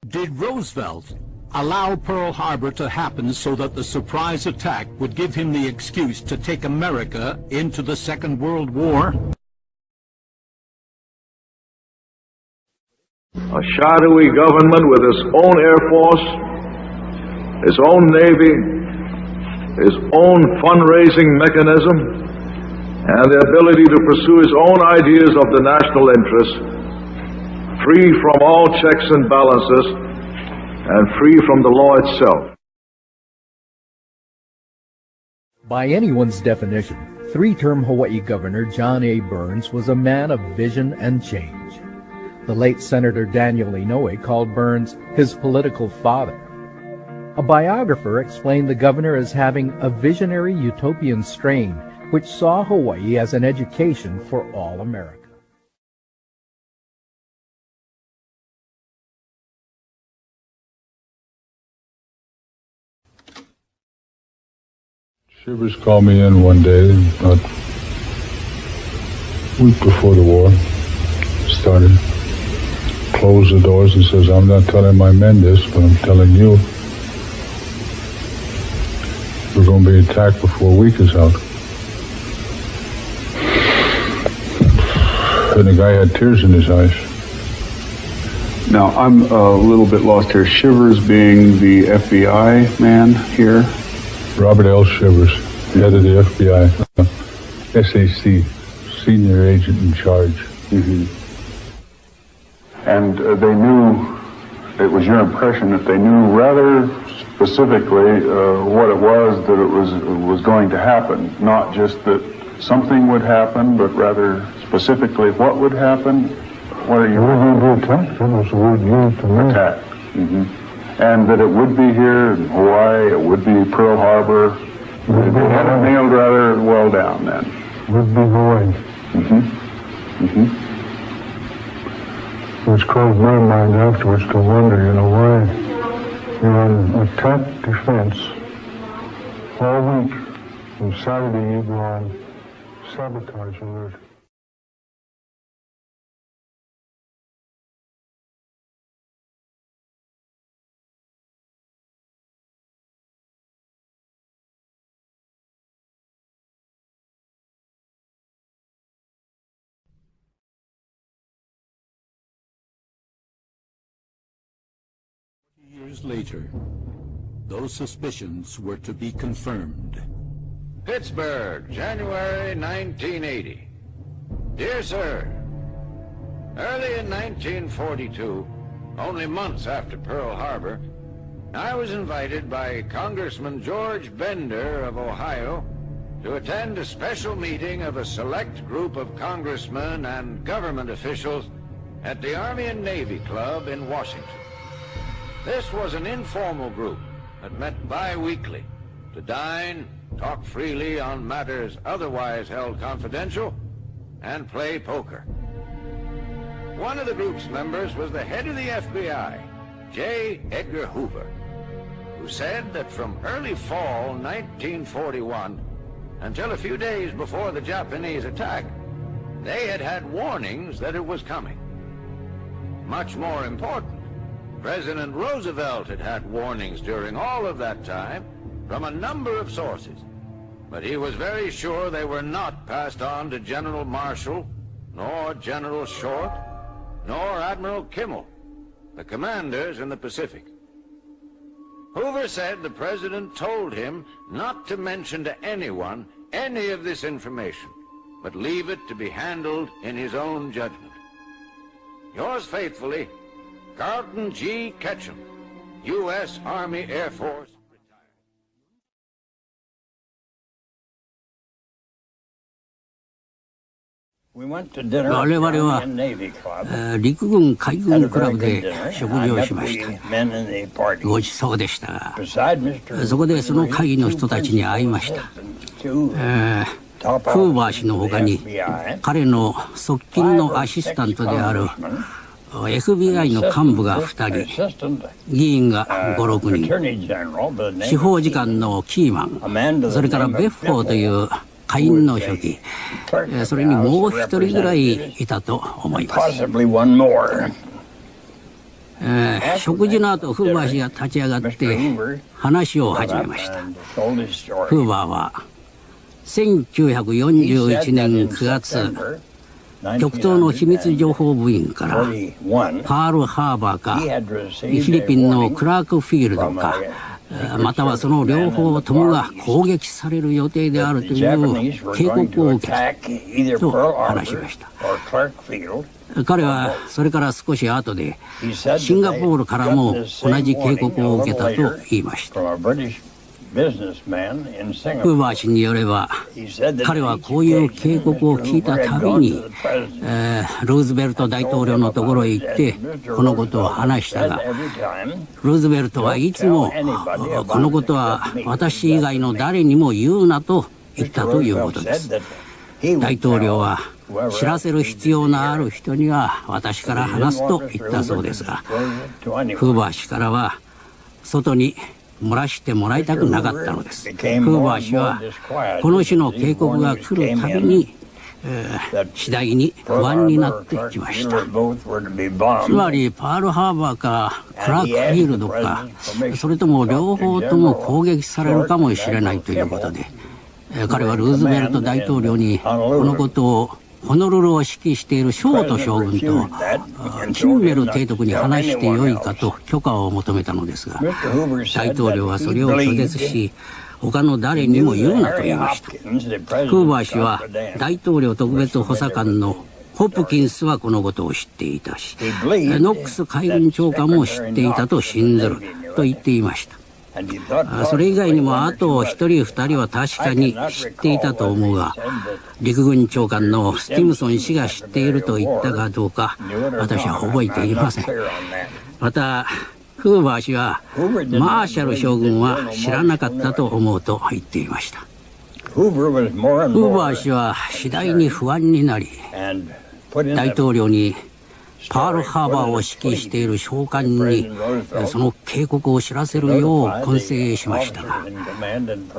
Did Roosevelt allow Pearl Harbor to happen so that the surprise attack would give him the excuse to take America into the Second World War? A shadowy government with its own Air Force, its own Navy, its own fundraising mechanism, and the ability to pursue its own ideas of the national interest, free from all checks and balances, and free from the law itself. By anyone's definition, three-term Hawaii Governor John A. Burns was a man of vision and change. The late Senator Daniel Inouye called Burns his political father. A biographer explained the governor as having a visionary utopian strain which saw Hawaii as an education for all America. Shivers called me in one day, about a week before the war started. Closed the doors and says, "I'm not telling my men this, but I'm telling you. We're going to be attacked before a week is out." And the guy had tears in his eyes. Now, I'm a little bit lost here. Shivers being the FBI man here? Robert L. Shivers, head of the FBI, SAC, senior agent in charge. Mm-hmm. And they knew, it was your impression that they knew rather specifically what it was that it was going to happen, not just that something would happen, but rather specifically what would happen? What are you... We're going to attack. That was the word used to me. Attack. Mm-hmm. And that it would be here in Hawaii, it would be Pearl Harbor. They had it nailed rather well down then. Would be Hawaii. Mm-hmm. Mm-hmm. Which caused my mind afterwards to wonder, why you're on attack defense all week, and Saturday you go on sabotage alert. Years later, those suspicions were to be confirmed. Pittsburgh, January 1980. Dear Sir, early in 1942, only months after Pearl Harbor, I was invited by Congressman George Bender of Ohio to attend a special meeting of a select group of congressmen and government officials at the Army and Navy Club in Washington. This was an informal group that met bi-weekly to dine, talk freely on matters otherwise held confidential, and play poker. One of the group's members was the head of the FBI, J. Edgar Hoover, who said that from early fall 1941 until a few days before the Japanese attack, they had had warnings that it was coming. Much more important, President Roosevelt had had warnings during all of that time from a number of sources, but he was very sure they were not passed on to General Marshall, nor General Short, nor Admiral Kimmel, the commanders in the Pacific. Hoover said the president told him not to mention to anyone any of this information, but leave it to be handled in his own judgment. Yours faithfully, Carlton G. Ketchum, U.S. Army Air Force.我々は陸軍海軍クラブで食事をしました。ごちそうでしたが、そこでその会議の人たちに会いました。フーバー氏のほかに彼の側近のアシスタントであるFBI の幹部が2人、議員が5、6人、司法次官のキーマン、それからベッフォーという下院の書記、それにもう1人ぐらいいたと思います。食事の後フーバー氏が立ち上がって話を始めました。フーバーは1941年9月極東の秘密情報部員からパールハーバーかフィリピンのクラークフィールドかまたはその両方ともが攻撃される予定であるという警告を受けたと話しました。彼はそれから少し後でシンガポールからも同じ警告を受けたと言いました。フーバー氏によれば彼はこういう警告を聞いたたびに、ルーズベルト大統領のところへ行ってこのことを話したが、ルーズベルトはいつもこのことは私以外の誰にも言うなと言ったということです。大統領は知らせる必要のある人には私から話すと言ったそうですが、フーバー氏からは外に漏らしてもらいたくなかったのです。フーバー氏はこの種の警告が来るたびに、次第に不安になってきました。つまりパールハーバーかクラークフィールドか、それとも両方とも攻撃されるかもしれないということで、彼はルーズベルト大統領にこのことをホノルルを指揮しているショート将軍とキンメル提督に話してよいかと許可を求めたのですが、大統領はそれを拒絶し、他の誰にも言うなと言いました。フーバー氏は大統領特別補佐官のホプキンスはこのことを知っていたし、ノックス海軍長官も知っていたと信ずると言っていました。それ以外にもあと一人二人は確かに知っていたと思うが、陸軍長官のスティムソン氏が知っていると言ったかどうか私は覚えていません。またフーバー氏はマーシャル将軍は知らなかったと思うと言っていました。フーバー氏は次第に不安になり、大統領にパールハーバーを指揮している将官にその警告を知らせるよう懇請しましたが、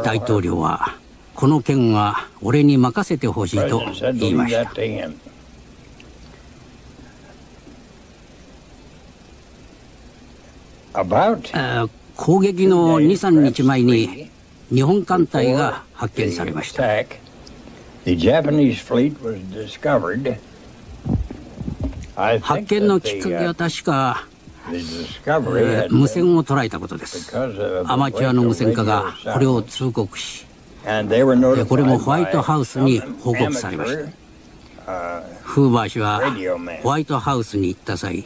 大統領はこの件は俺に任せてほしいと言いました。攻撃の 2,3 日前に日本艦隊が発見されました。発見のきっかけは確か、無線を捉えたことです。アマチュアの無線家がこれを通告し、これもホワイトハウスに報告されました。フーバー氏はホワイトハウスに行った際、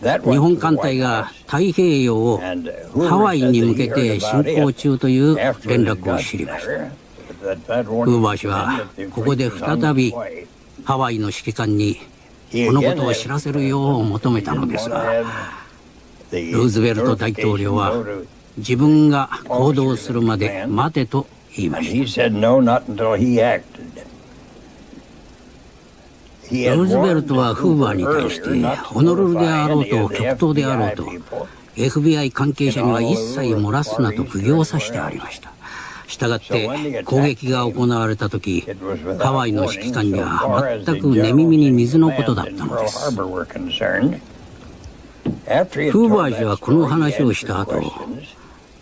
日本艦隊が太平洋をハワイに向けて進行中という連絡を知りました。フーバー氏はここで再びハワイの指揮官にこのことを知らせるよう求めたのですが、ルーズベルト大統領は自分が行動するまで待てと言いました。ルーズベルトはフーバーに対してホノルルであろうと極東であろうと FBI 関係者には一切漏らすなと釘を刺してありました。したがって攻撃が行われた時、ハワイの指揮官には全く寝耳に水のことだったのです。フーバー氏はこの話をした後、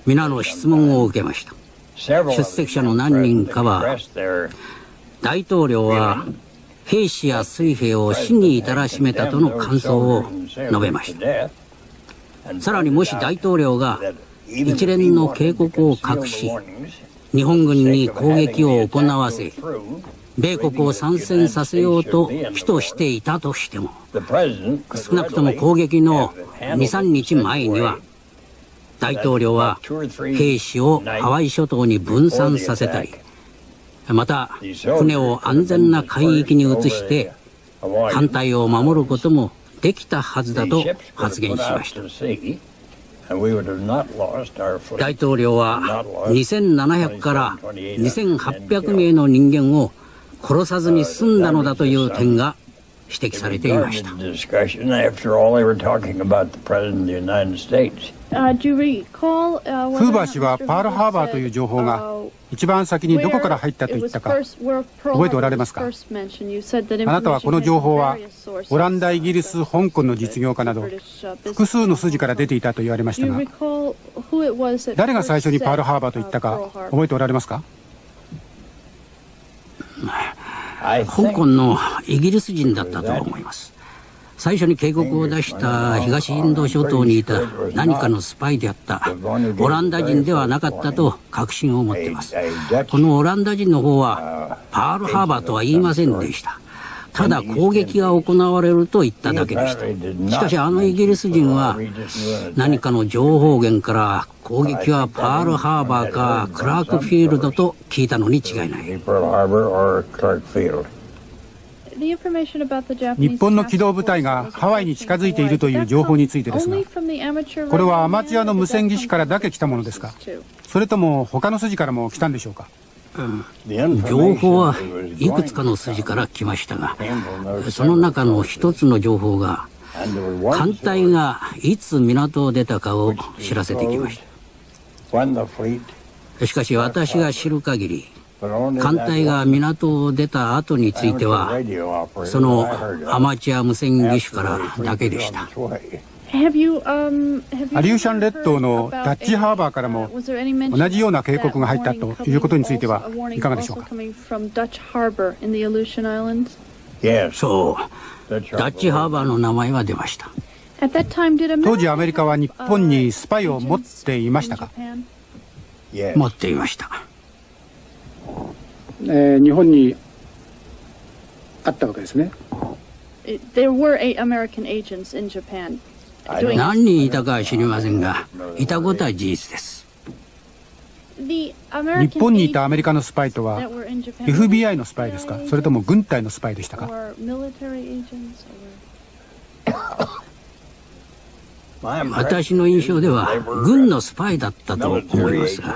皆の質問を受けました。出席者の何人かは、大統領は兵士や水兵を死に至らしめたとの感想を述べました。さらにもし大統領が一連の警告を隠し、日本軍に攻撃を行わせ、米国を参戦させようと企図していたとしても、少なくとも攻撃の 2,3 日前には、大統領は兵士をハワイ諸島に分散させたり、また船を安全な海域に移して艦隊を守ることもできたはずだと発言しました。大統領は2700から2800名の人間を殺さずに済んだのだという点が指摘されていました。フーバー氏はパールハーバーという情報が一番先にどこから入ったと言ったか覚えておられますか？あなたはこの情報はオランダ、イギリス、香港の実業家など複数の筋から出ていたと言われましたが、誰が最初にパールハーバーと言ったか覚えておられますか？香港のイギリス人だったと思います。最初に警告を出した東インド諸島にいた何かのスパイであったオランダ人ではなかったと確信を持っています。このオランダ人の方はパールハーバーとは言いませんでした。ただ攻撃が行われると言っただけでした。しかしあのイギリス人は何かの情報源から攻撃はパールハーバーかクラークフィールドと聞いたのに違いない。日本の機動部隊がハワイに近づいているという情報についてですが、これはアマチュアの無線技師からだけ来たものですか？それとも他の筋からも来たんでしょうか？情報はいくつかの筋から来ましたが、その中の一つの情報が艦隊がいつ港を出たかを知らせてきました。しかし私が知る限り艦隊が港を出た後についてはそのアマチュア無線技師からだけでした。アリューシャン列島のダッチハーバーからも同じような警告が入ったということについてはいかがでしょうか？そう、ダッチハーバーの名前は出ました。当時アメリカは日本にスパイを持っていましたか？持っていました。日本にあったわけですね。何人いたかは知りませんが、いたことは事実です。日本にいたアメリカのスパイとは FBI のスパイですか？それとも軍隊のスパイでしたか？私の印象では軍のスパイだったと思いますが、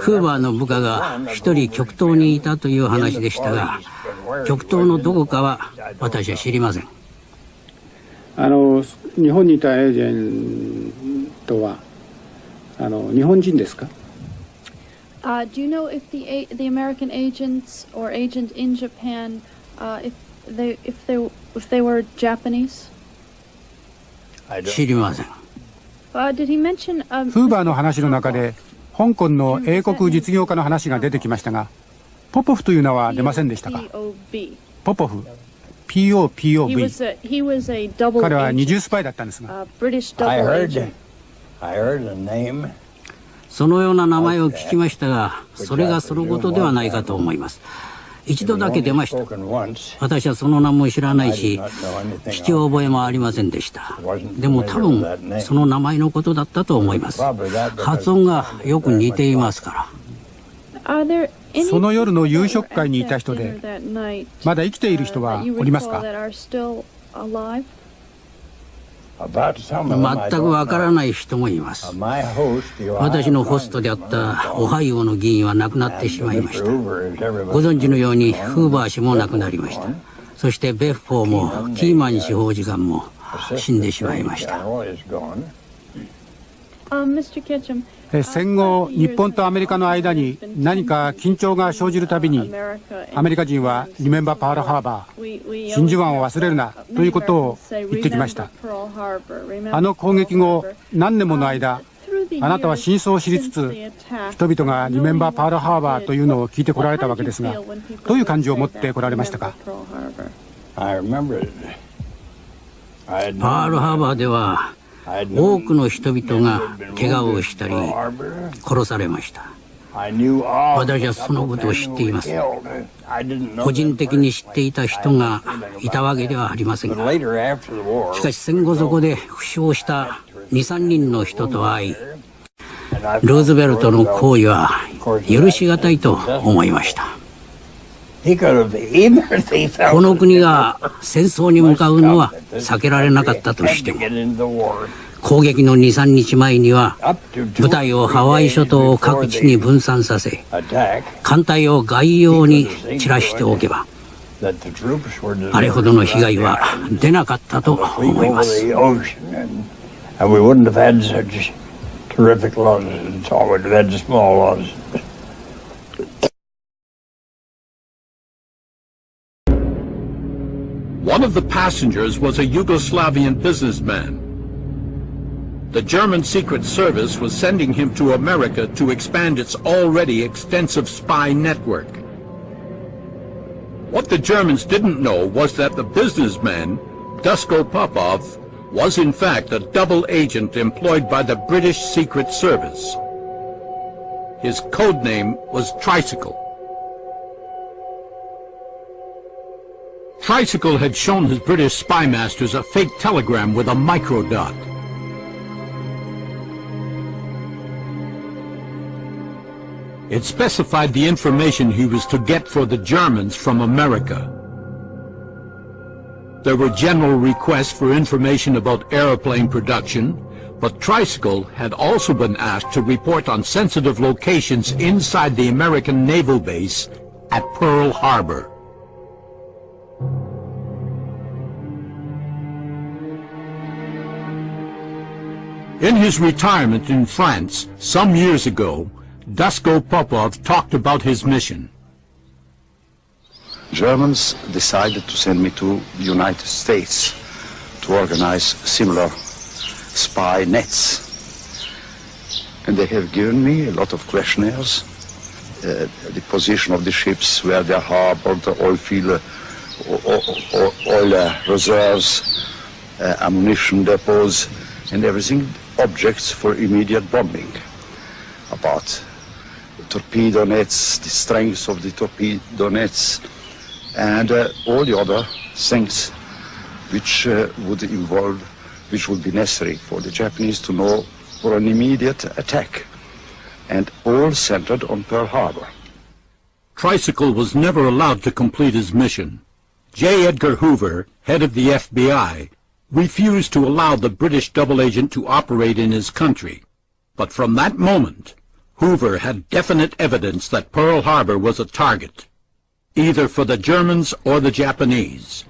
フーバーの部下が一人極東にいたという話でしたが、極東のどこかは私は知りません。日本にいたエージェントは日本人ですか？Do you know if the American agents or agent in Japan, if they were Japanese? 知りません。Did he mention? フーバーの話の中で香港の英国実業家の話が出てきましたが、ポポフという名は出ませんでしたか？ポポフ、POPOV。彼は二重スパイだったんですが。そのような名前を聞きましたが、それがそのことではないかと思います。一度だけ出ました。私はその名も知らないし、聞き覚えもありませんでした。でも多分その名前のことだったと思います。発音がよく似ていますから。その夜の夕食会にいた人でまだ生きている人はおりますか？全くわからない人もいます。私のホストであったオハイオの議員は亡くなってしまいました。ご存知のようにフーバー氏も亡くなりました。そしてベッフォーもキーマン司法次官も死んでしまいました。戦後日本とアメリカの間に何か緊張が生じるたびにアメリカ人はリメンバーパールハーバー、真珠湾を忘れるなということを言ってきました。あの攻撃後何年もの間、あなたは真相を知りつつ人々がリメンバーパールハーバーというのを聞いてこられたわけですが、どういう感じを持ってこられましたか？パールハーバーでは多くの人々が怪我をしたり殺されました。私はそのことを知っています。個人的に知っていた人がいたわけではありませんが、しかし戦後そこで負傷した2、3人の人と会い、ルーズベルトの行為は許し難いと思いました。この国が戦争に向かうのは避けられなかったとしても、攻撃の 2、3 日前には部隊をハワイ諸島各地に分散させ、艦隊を外洋に散らしておけばあれほどの被害は出なかったと思います。One of the passengers was a Yugoslavian businessman. The German Secret Service was sending him to America to expand its already extensive spy network. What the Germans didn't know was that the businessman, Dusko Popov, was in fact a double agent employed by the British Secret Service. His code name was Tricycle. Tricycle had shown his British spy masters a fake telegram with a microdot. It specified the information he was to get for the Germans from America. There were general requests for information about airplane production, but Tricycle had also been asked to report on sensitive locations inside the American naval base at Pearl Harbor. In his retirement in France some years ago, Dusko Popov talked about his mission. Germans decided to send me to the United States to organize similar spy nets. And they have given me a lot of questionnaires, the position of the ships, where they are harbored, the oil field, oil reserves, ammunition depots, and everything, objects for immediate bombing, about torpedo nets, the strength of the torpedo nets, and all the other things which would be necessary for the Japanese to know for an immediate attack, and all centered on Pearl Harbor. Tricycle was never allowed to complete his mission. J. Edgar Hoover, head of the FBI, refused to allow the British double agent to operate in his country. But from that moment, Hoover had definite evidence that Pearl Harbor was a target, either for the Germans or the Japanese.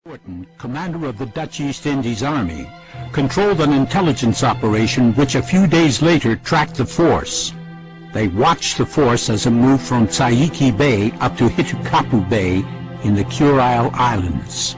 Norton, commander of the Dutch East Indies Army, controlled an intelligence operation which a few days later tracked the force. They watched the force as it moved from Tsaiki Bay up to Hitukapu Bay in the Kurile Islands.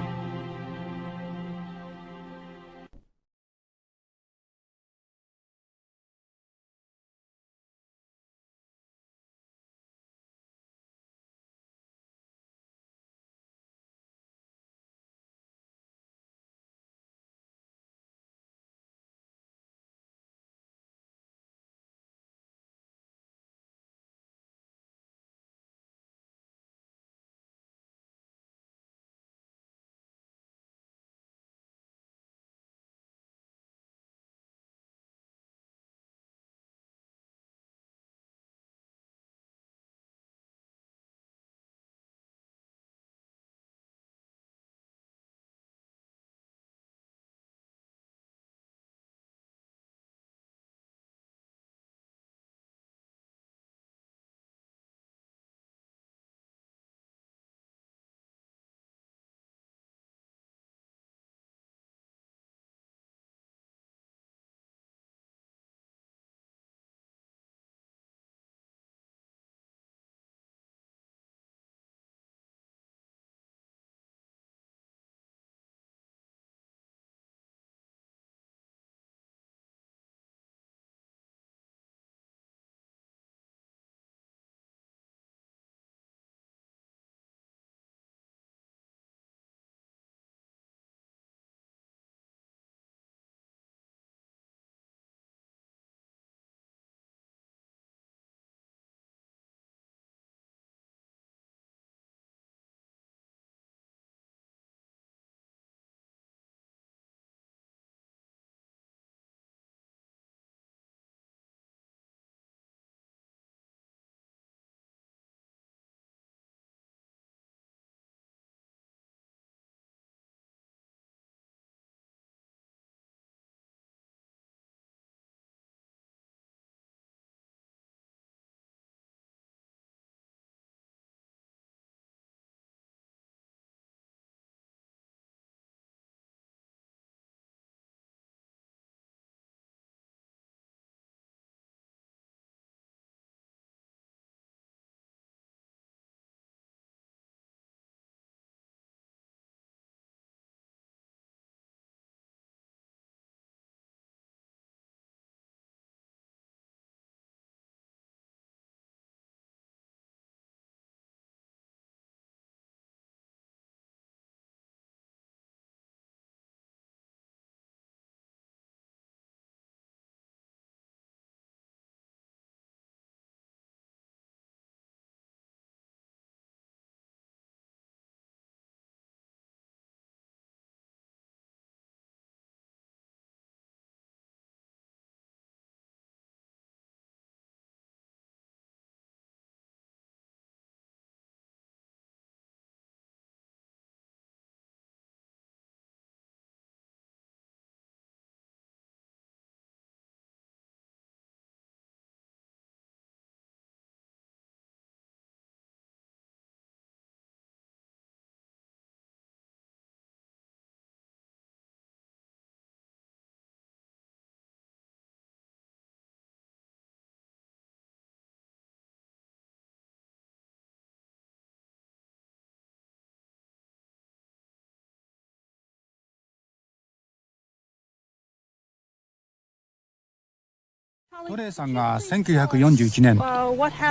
トレーさんが1941年、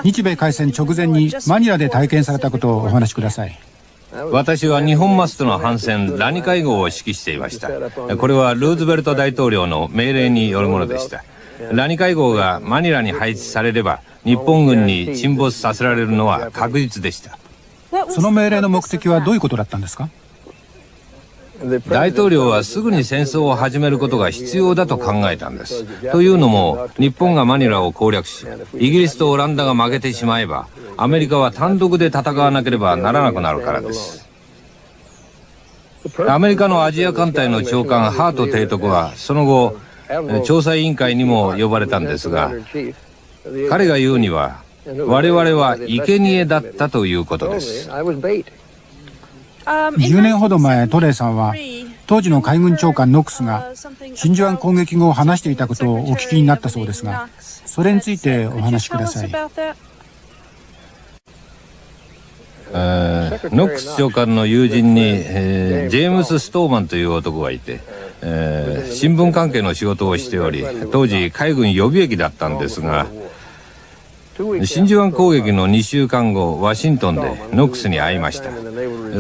日米開戦直前にマニラで体験されたことをお話しください。私は日本マストの帆船ラニ会合を指揮していました。これはルーズベルト大統領の命令によるものでした。ラニ会合がマニラに配置されれば日本軍に沈没させられるのは確実でした。その命令の目的はどういうことだったんですか？大統領はすぐに戦争を始めることが必要だと考えたんです。というのも日本がマニラを攻略しイギリスとオランダが負けてしまえばアメリカは単独で戦わなければならなくなるからです。アメリカのアジア艦隊の長官ハート提督はその後調査委員会にも呼ばれたんですが、彼が言うには我々は生贄だったということです。10年ほど前、トレーさんは当時の海軍長官ノックスが真珠湾攻撃後話していたことをお聞きになったそうですが、それについてお話しください。ノックス長官の友人に、ジェームス・ストーマンという男がいて、新聞関係の仕事をしており、当時海軍予備役だったんですが、真珠湾攻撃の2週間後ワシントンでノックスに会いました。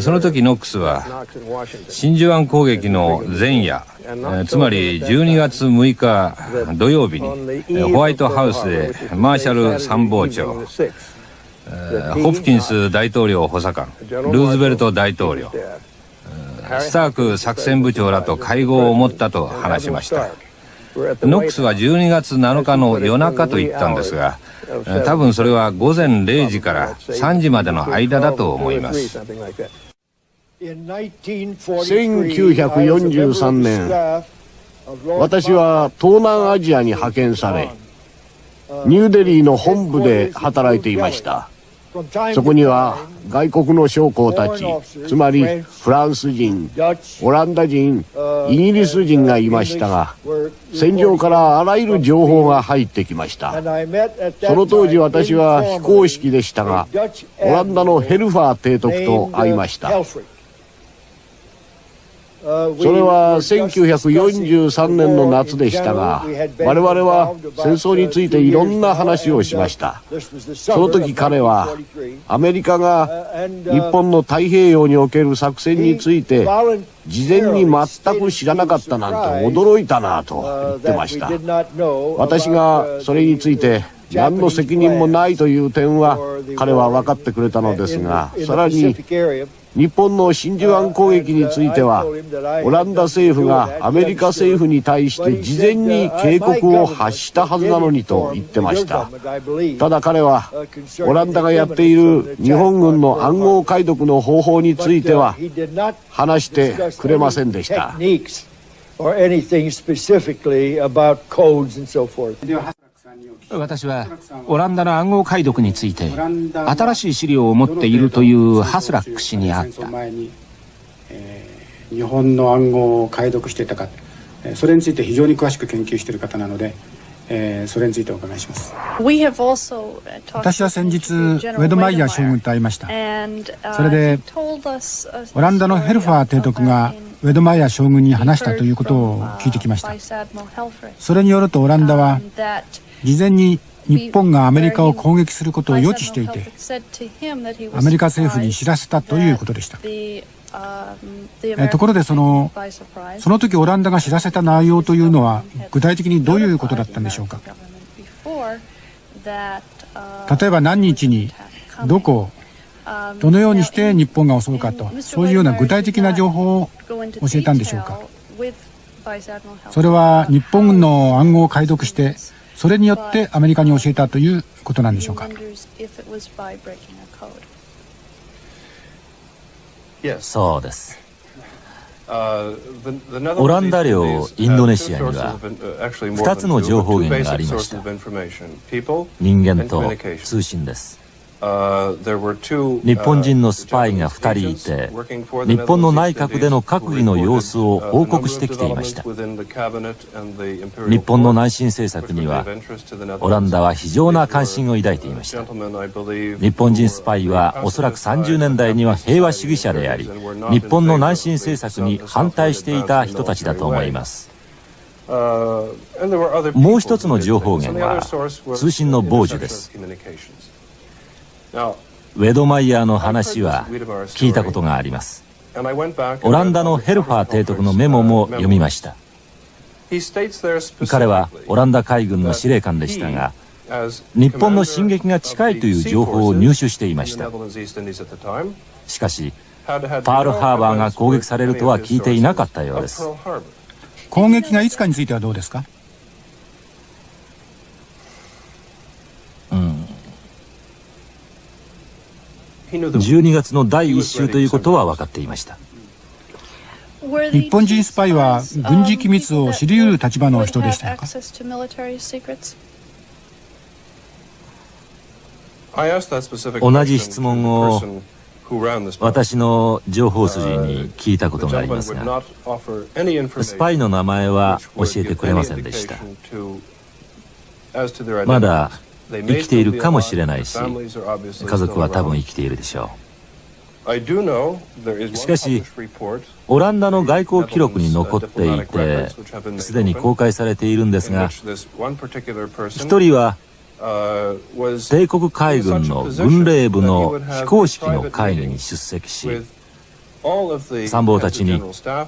その時ノックスは真珠湾攻撃の前夜、つまり12月6日土曜日にホワイトハウスでマーシャル参謀長、ホプキンス大統領補佐官、ルーズベルト大統領、スターク作戦部長らと会合を持ったと話しました。ノックスは12月7日の夜中と言ったんですが、多分それは午前0時から3時までの間だと思います。1943年、私は東南アジアに派遣され、ニューデリーの本部で働いていました。そこには外国の将校たち、つまりフランス人、オランダ人、イギリス人がいましたが、戦場からあらゆる情報が入ってきました。その当時私は非公式でしたが、オランダのヘルファー提督と会いました。それは1943年の夏でしたが、我々は戦争についていろんな話をしました。その時彼はアメリカが日本の太平洋における作戦について事前に全く知らなかったなんて驚いたなと言ってました。私がそれについて何の責任もないという点は彼は分かってくれたのですが、さらに日本の真珠湾攻撃についてはオランダ政府がアメリカ政府に対して事前に警告を発したはずなのにと言ってました。ただ彼はオランダがやっている日本軍の暗号解読の方法については話してくれませんでした。私はオランダの暗号解読について新しい資料を持っているというハスラック氏に会った。日本の暗号を解読していたか、それについて非常に詳しく研究している方なので、それについてお伺いします。私は先日ウェドマイヤー将軍と会いました。それでオランダのヘルファー提督がウェドマイヤー将軍に話したということを聞いてきました。それによるとオランダは事前に日本がアメリカを攻撃することを予知していて、アメリカ政府に知らせたということでした。ところでその時オランダが知らせた内容というのは具体的にどういうことだったんでしょうか。例えば何日にどこどのようにして日本が襲うかと、そういうような具体的な情報を教えたんでしょうか。それは日本軍の暗号を解読してそれによってアメリカに教えたということなんでしょうか。そうです。オランダ領インドネシアには2つの情報源がありました。人間と通信です。日本人のスパイが2人いて、日本の内閣での閣議の様子を報告してきていました。日本の内心政策にはオランダは非常な関心を抱いていました。日本人スパイはおそらく30年代には平和主義者であり、日本の内心政策に反対していた人たちだと思います。もう一つの情報源は通信の傍受です。ウェドマイヤーの話は聞いたことがあります。オランダのヘルファー提督のメモも読みました。彼はオランダ海軍の司令官でしたが、日本の進撃が近いという情報を入手していました。しかしパールハーバーが攻撃されるとは聞いていなかったようです。攻撃がいつかについてはどうですか？12月の第1週ということは分かっていました。日本人スパイは軍事機密を知り得る立場の人でしたか？同じ質問を私の情報筋に聞いたことがありますが、スパイの名前は教えてくれませんでした。まだ生きているかもしれないし、家族は多分生きているでしょう。しかしオランダの外交記録に残っていて、すでに公開されているんですが、一人は帝国海軍の軍令部の非公式の会議に出席し、参謀たちに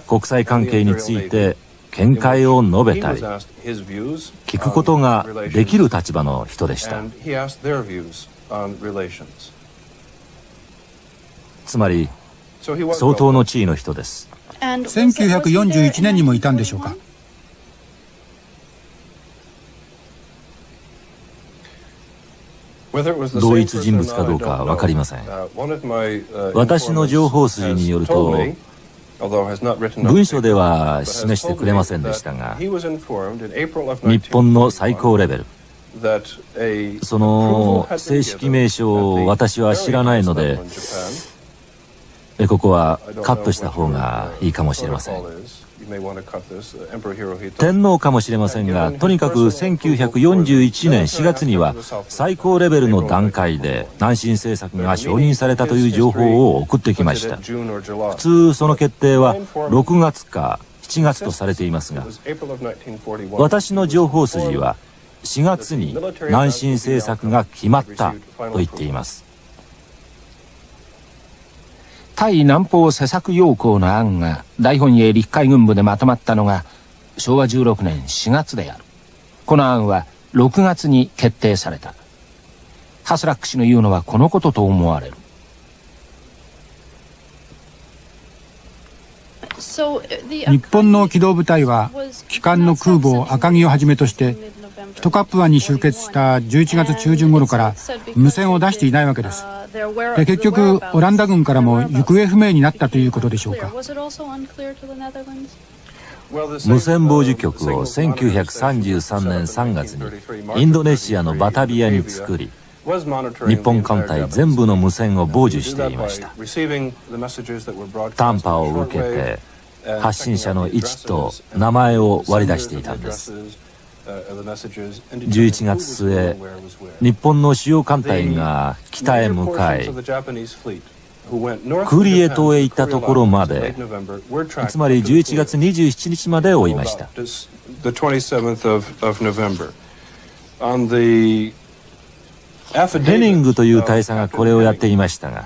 国際関係について見解を述べたり聞くことができる立場の人でした。つまり相当の地位の人です。1941年にもいたんでしょうか？同一人物かどうか分かりません。私の情報筋によると、文書では示してくれませんでしたが、日本の最高レベル、その正式名称を私は知らないので、ここはカットした方がいいかもしれません。天皇かもしれませんが、とにかく1941年4月には最高レベルの段階で南進政策が承認されたという情報を送ってきました。普通その決定は6月か7月とされていますが、私の情報筋は4月に南進政策が決まったと言っています。対南方施策要項の案が大本営陸海軍部でまとまったのが昭和16年4月である。この案は6月に決定された。ハスラック氏の言うのはこのことと思われる。日本の機動部隊は旗艦の空母赤城をはじめとしてヒトカップ湾に集結した11月中旬頃から無線を出していないわけです。で、結局オランダ軍からも行方不明になったということでしょうか？無線傍受局を1933年3月にインドネシアのバタビアに作り、日本艦隊全部の無線を傍受していました。短波を受けて発信者の位置と名前を割り出していたんです。11月末、日本の主要艦隊が北へ向かい、クーリエ島へ行ったところまで、つまり11月27日まで追いました。ヘニングという大佐がこれをやっていましたが、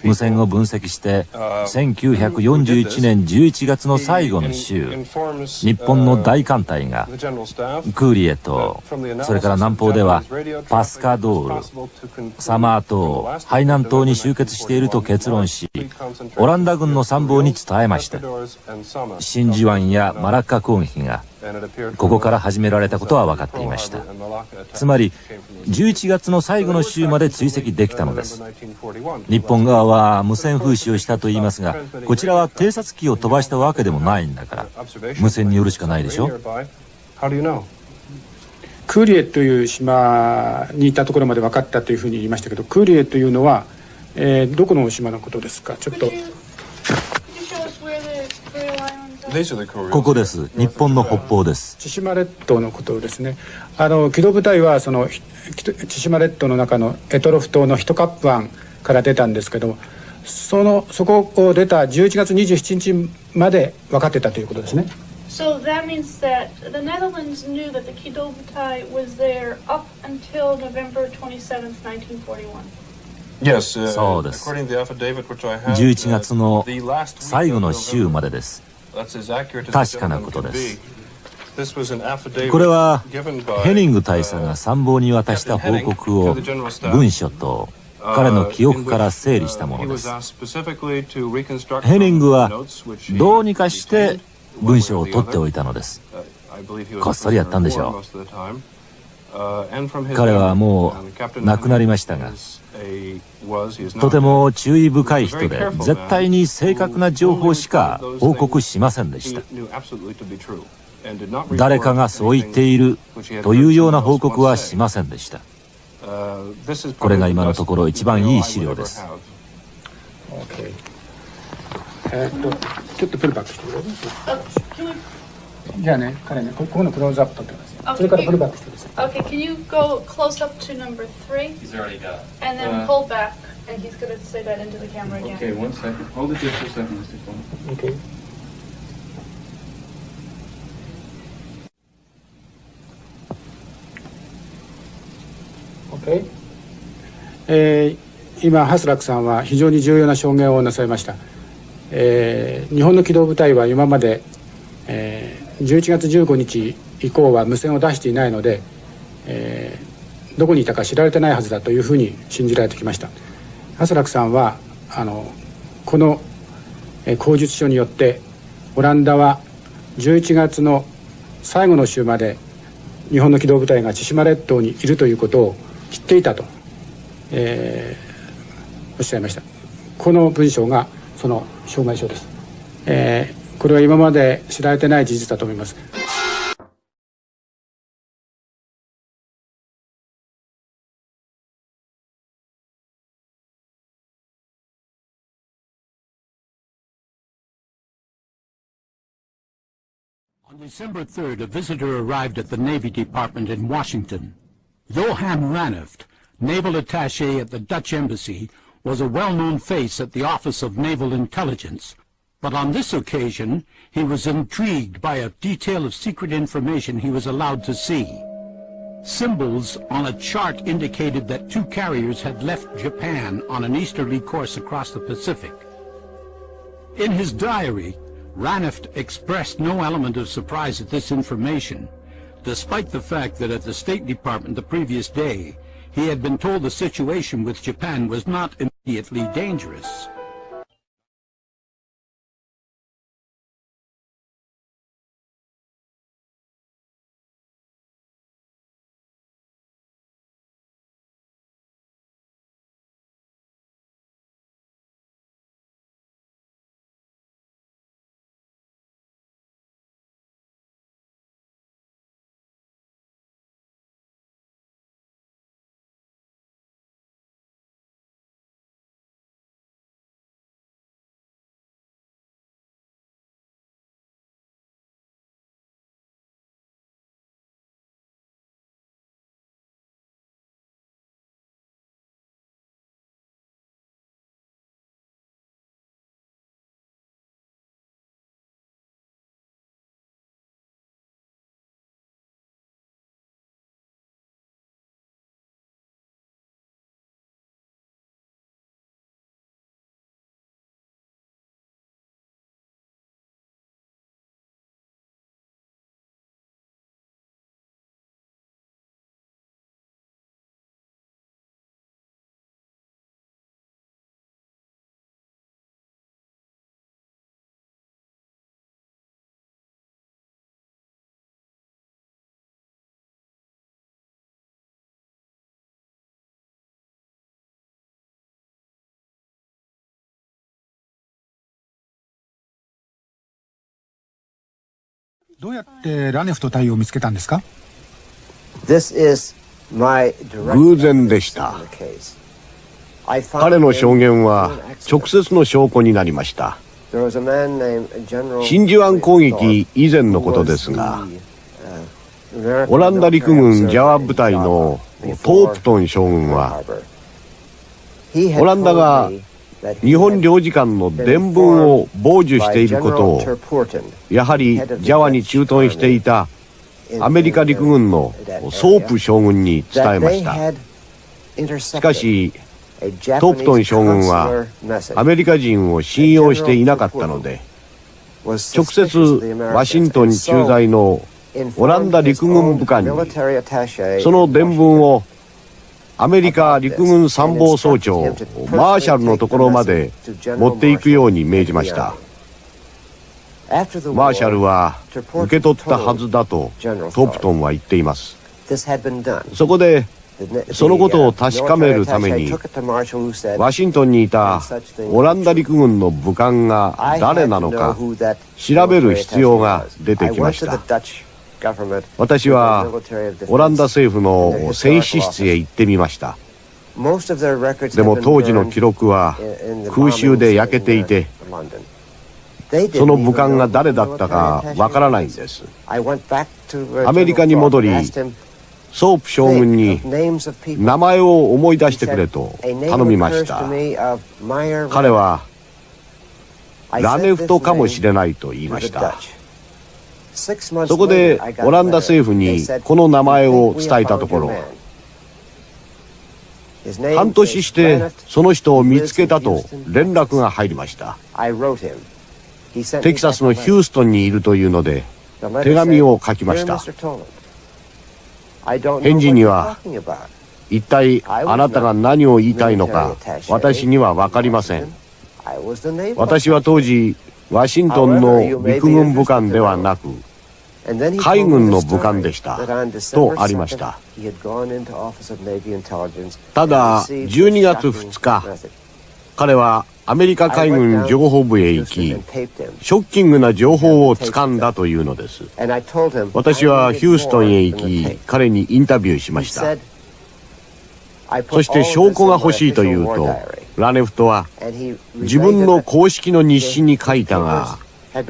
無線を分析して1941年11月の最後の週、日本の大艦隊がクーリエ島、それから南方ではパスカドール、サマー島、ハイナン島に集結していると結論し、オランダ軍の参謀に伝えました。真珠湾やマラッカ攻撃がここから始められたことは分かっていました。つまり11月の最後の週まで追跡できたのです。日本側は無線風刺をしたと言いますが、こちらは偵察機を飛ばしたわけでもないんだから、無線によるしかないでしょ。クーリエという島にいたところまで分かったというふうに言いましたけど、クーリエというのは、どこの島のことですか？ちょっとここです。日本の北方です。千島列島のことですね。機動部隊はその千島列島の中の択捉島のヒトカップ湾から出たんですけども、そこを出た11月27日まで分かってたということですね。So that means that the Netherlands knew that the Kido Butai was there up until November 27th, 1941. そうです。11月の最後の週までです。確かなことです。これはヘニング大佐が参謀に渡した報告を文書と彼の記憶から整理したものです。ヘニングはどうにかして文書を取っておいたのです。こっそりやったんでしょう。彼はもう亡くなりましたが、とても注意深い人で絶対に正確な情報しか報告しませんでした。誰かがそう言っているというような報告はしませんでした。これが今のところ一番いい資料です。ちょっとプルバックしてくれる？じゃあね、彼ね、ここのクローズアップ撮ってください。それからプルバックしてください。Okay, can you go close up to number 3? He's already got it. And then pull back, and he's going to say that into the camera again. Okay, 1 second. Hold it just for a second, Mr. Cole. Okay. Okay. 今ハスラクさんは非常に重要な証言をなさいました。日本の機動部隊は今まで、11月15日以降は無線を出していないので、どこにいたか知られてないはずだというふうに信じられてきました。ハスラクさんはこの口述書によってオランダは11月の最後の週まで日本の機動部隊が千島列島にいるということを知っていたと、おっしゃいました。この文章がその証明書です。これは今まで知られてない事実だと思います。On December 3rd, a visitor arrived at the Navy Department in Washington. Johan Raneft, naval attaché at the Dutch Embassy, was a well-known face at the Office of Naval Intelligence, but on this occasion he was intrigued by a detail of secret information he was allowed to see. Symbols on a chart indicated that 2 carriers had left Japan on an easterly course across the Pacific. In his diary, Raneft expressed no element of surprise at this information, despite the fact that at the State Department the previous day he had been told the situation with Japan was not immediately dangerous.どうやってラネフト隊を見つけたんですか？偶然でした。彼の証言は直接の証拠になりました。真珠湾攻撃以前のことですが、オランダ陸軍ジャワ部隊のトープトン将軍は、オランダが日本領事館の伝聞を傍受していることをやはりジャワに駐屯していたアメリカ陸軍のソープ将軍に伝えました。しかしトープトン将軍はアメリカ人を信用していなかったので、直接ワシントン駐在のオランダ陸軍武官にその伝聞をアメリカ陸軍参謀総長マーシャルのところまで持っていくように命じました。マーシャルは受け取ったはずだとトープトンは言っています。そこでそのことを確かめるためにワシントンにいたオランダ陸軍の武官が誰なのか調べる必要が出てきました。私はオランダ政府の戦死室へ行ってみました。でも当時の記録は空襲で焼けていて、その武官が誰だったかわからないんです。アメリカに戻りソープ将軍に名前を思い出してくれと頼みました。彼はラネフトかもしれないと言いました。そこでオランダ政府にこの名前を伝えたところ、半年してその人を見つけたと連絡が入りました。テキサスのヒューストンにいるというので手紙を書きました。返事には、一体あなたが何を言いたいのか私には分かりません。私は当時ワシントンの陸軍武官ではなく海軍の武官でしたとありました。ただ12月2日彼はアメリカ海軍情報部へ行きショッキングな情報をつかんだというのです。私はヒューストンへ行き彼にインタビューしました。そして証拠が欲しいというとラネフトは自分の公式の日誌に書いたが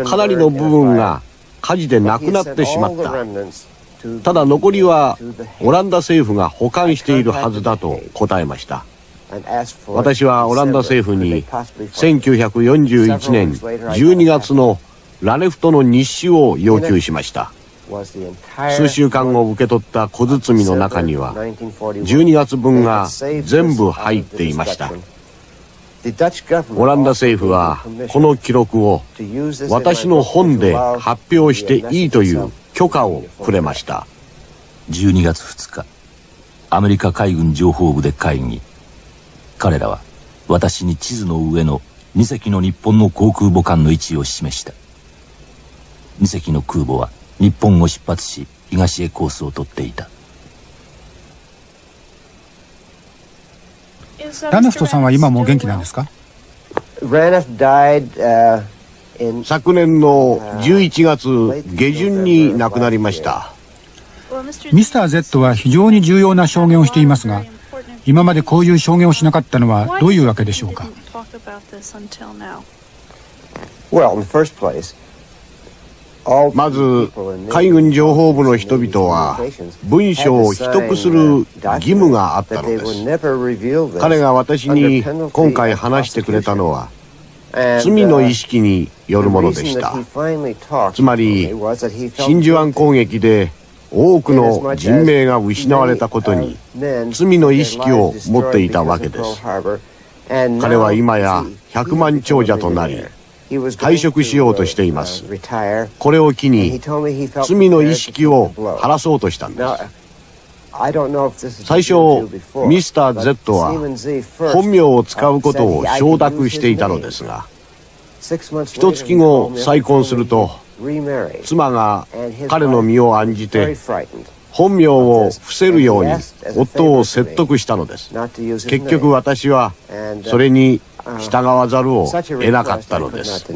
かなりの部分が火事でなくなってしまった。ただ残りはオランダ政府が保管しているはずだと答えました。私はオランダ政府に1941年12月のラネフトの日誌を要求しました。数週間後受け取った小包の中には12月分が全部入っていました。オランダ政府はこの記録を私の本で発表していいという許可をくれました。12月2日アメリカ海軍情報部で会議。彼らは私に地図の上の2隻の日本の航空母艦の位置を示した。2隻の空母は日本を出発し東へコースをとっていた。ラネフトさんは今も元気なんですか？昨年の11月下旬に亡くなりました。ミスター Z は非常に重要な証言をしていますが、今までこういう証言をしなかったのはどういうわけでしょうか？まず海軍情報部の人々は文書を秘匿する義務があったのです。彼が私に今回話してくれたのは罪の意識によるものでした。つまり真珠湾攻撃で多くの人命が失われたことに罪の意識を持っていたわけです。彼は今や100万長者となり退職しようとしています。これを機に罪の意識を晴らそうとしたんです。最初ミスター Z は本名を使うことを承諾していたのですが、一月後再婚すると妻が彼の身を案じて本名を伏せるように夫を説得したのです。結局私はそれに従わざるを得なかったのです。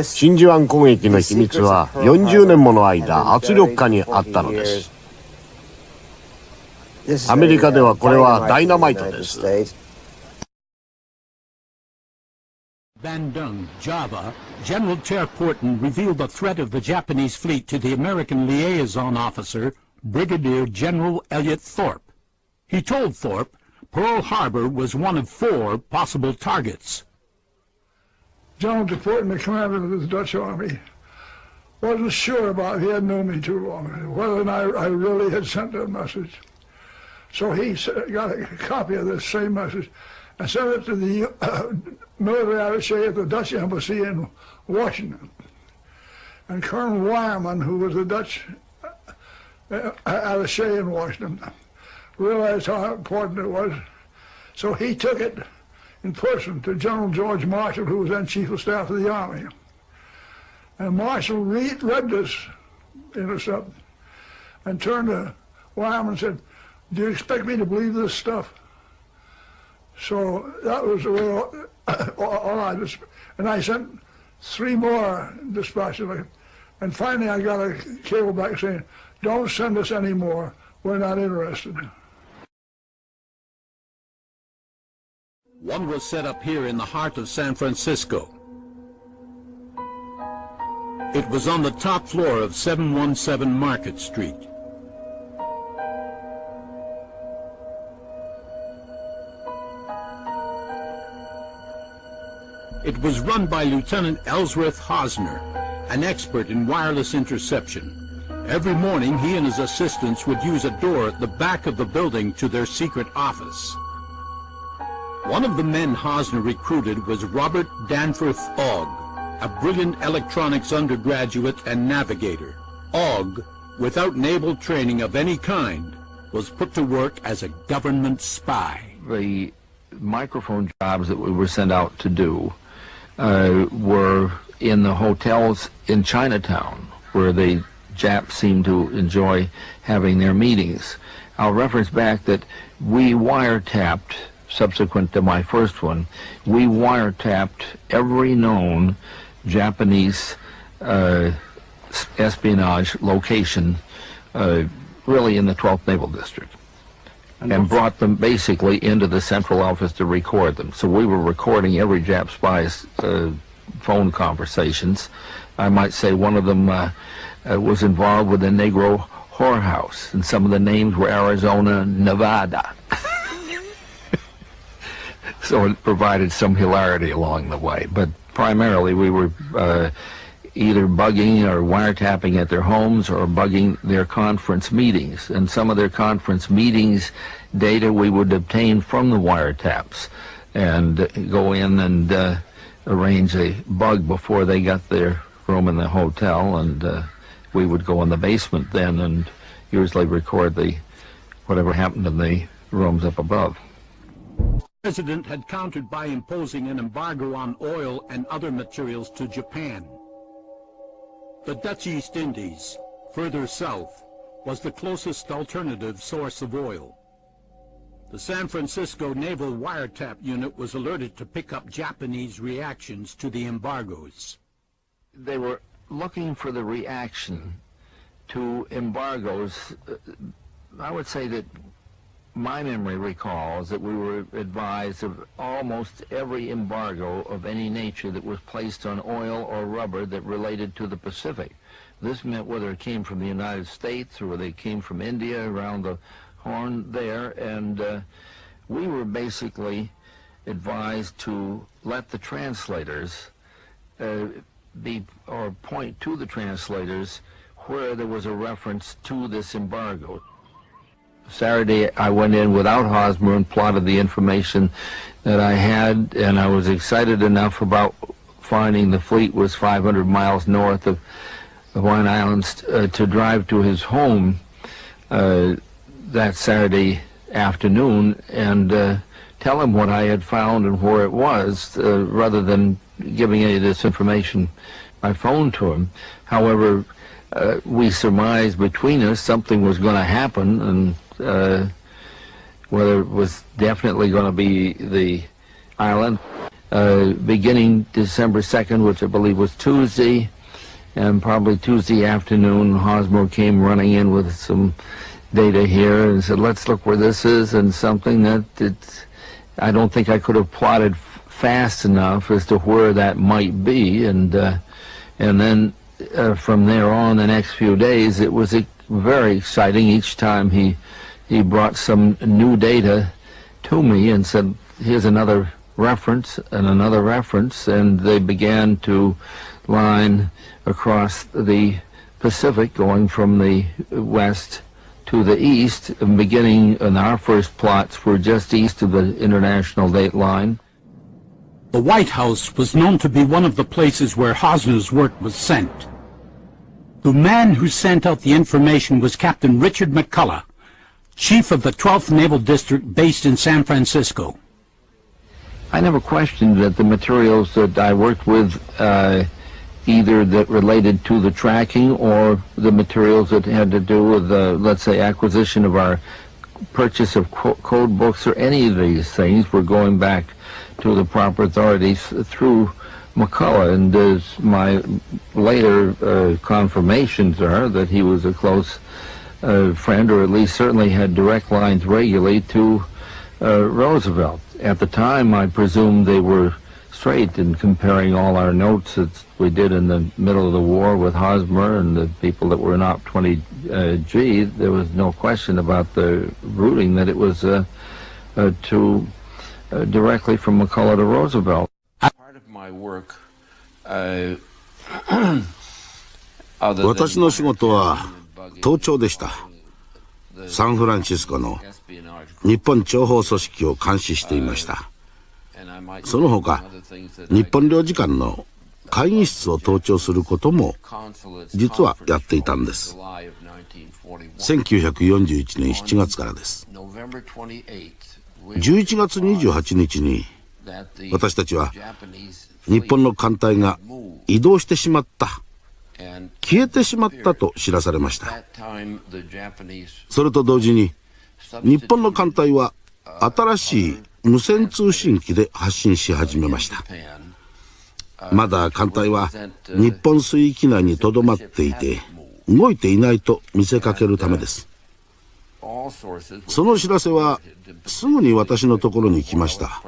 真珠湾攻撃の秘密は40年もの間圧力下にあったのです。アメリカではこれはダイナマイトです。Bandung, Java, General Terporton revealed the threat of the Japanese fleet to the American liaison officer, Brigadier General Elliot Thorpe. He told Thorpe, Pearl Harbor was one of 4 possible targets. General DePorten, the commander of the Dutch army, wasn't sure about it. He hadn't known me too long, whether or not I really had sent that message. So he got a copy of this same message and sent it to the military attaché at the Dutch embassy in Washington. And Colonel Wireman, who was the Dutch attaché in Washington, realized how important it was. So he took it in person to General George Marshall, who was then Chief of Staff of the Army. And Marshall read this intercept and turned to Wireman and said, "Do you expect me to believe this stuff?" So that was the way all I just, and I sent 3 more dispatches. And finally I got a cable back saying, "Don't send us any more. We're not interested." One was set up here in the heart of San Francisco. It was on the top floor of 717 Market Street. It was run by Lieutenant Ellsworth Hosner, an expert in wireless interception. Every morning, he and his assistants would use a door at the back of the building to their secret office. One of the men Hosner recruited was Robert Danforth Ogg, a brilliant electronics undergraduate and navigator. Ogg, without naval training of any kind, was put to work as a government spy. The microphone jobs that we were sent out to do were in the hotels in Chinatown, where the Japs seemed to enjoy having their meetings. I'll reference back that we wiretapped, subsequent to my first one, we wiretapped every known Japanese espionage location, really in the 12th Naval District, and brought them basically into the central office to record them. So we were recording every Jap spy's phone conversations. I might say one of them was involved with the Negro whorehouse, and some of the names were Arizona, Nevada. So it provided some hilarity along the way. But primarily we were either bugging or wiretapping at their homes or bugging their conference meetings. And some of their conference meetings data we would obtain from the wiretaps and go in and arrange a bug before they got their room in the hotel, and we would go in the basement then and usually record whatever happened in the rooms up above. The president had countered by imposing an embargo on oil and other materials to Japan. The Dutch East Indies, further south, was the closest alternative source of oil. The San Francisco Naval Wiretap Unit was alerted to pick up Japanese reactions to the embargoes. They were looking for the reaction to embargoes. I would say that my memory recalls that we were advised of almost every embargo of any nature that was placed on oil or rubber that related to the Pacific. This meant whether it came from the United States or whether it came from India around the Horn there, and we were basically advised to let the translators point to the translators where there was a reference to this embargo. Saturday, I went in without Hosmer and plotted the information that I had, and I was excited enough about finding the fleet was 500 miles north of the Hawaiian Islands to drive to his home that Saturday afternoon and tell him what I had found and where it was, rather than giving any of this information by phone to him. However, we surmised between us something was going to happen, and whether it was definitely going to be the island. Beginning December 2nd, which I believe was Tuesday, and probably Tuesday afternoon, Hosmer came running in with some data here and said, let's look where this is, and something that I don't think I could have plotted fast enough as to where that might be, and then from there on, the next few days, it was very exciting. Each time he brought some new data to me and said, here's another reference and another reference, and they began to line across the Pacific, going from the west to the east, and beginning, and our first plots were just east of the international date line. The White House was known to be one of the places where Hosner's work was sent. The man who sent out the information was Captain Richard McCullough, chief of the 12th Naval District based in San Francisco. I never questioned that the materials that I worked with, either that related to the tracking or the materials that had to do with, let's say, acquisition of our purchase of code books or any of these things, were going back to the proper authorities through McCullough. And as my later confirmations are that he was a close friend, or at least certainly had direct lines regularly to Roosevelt. At the time, I presumed they were straight in comparing all our notes that we did in the middle of the war with Hosmer and the people that were in Op 20G. There was no question about the routing, that it was directly from McCullough to Roosevelt. Part of my work, 私の仕事は盗聴でした。サンフランシスコの日本諜報組織を監視していました。その他、日本領事館の会議室を盗聴することも実はやっていたんです。1941年7月からです。11月28日に私たちは日本の艦隊が移動してしまった、消えてしまったと知らされました。それと同時に日本の艦隊は新しい無線通信機で発信し始めました。まだ艦隊は日本水域内にとどまっていて動いていないと見せかけるためです。その知らせはすぐに私のところに来ました。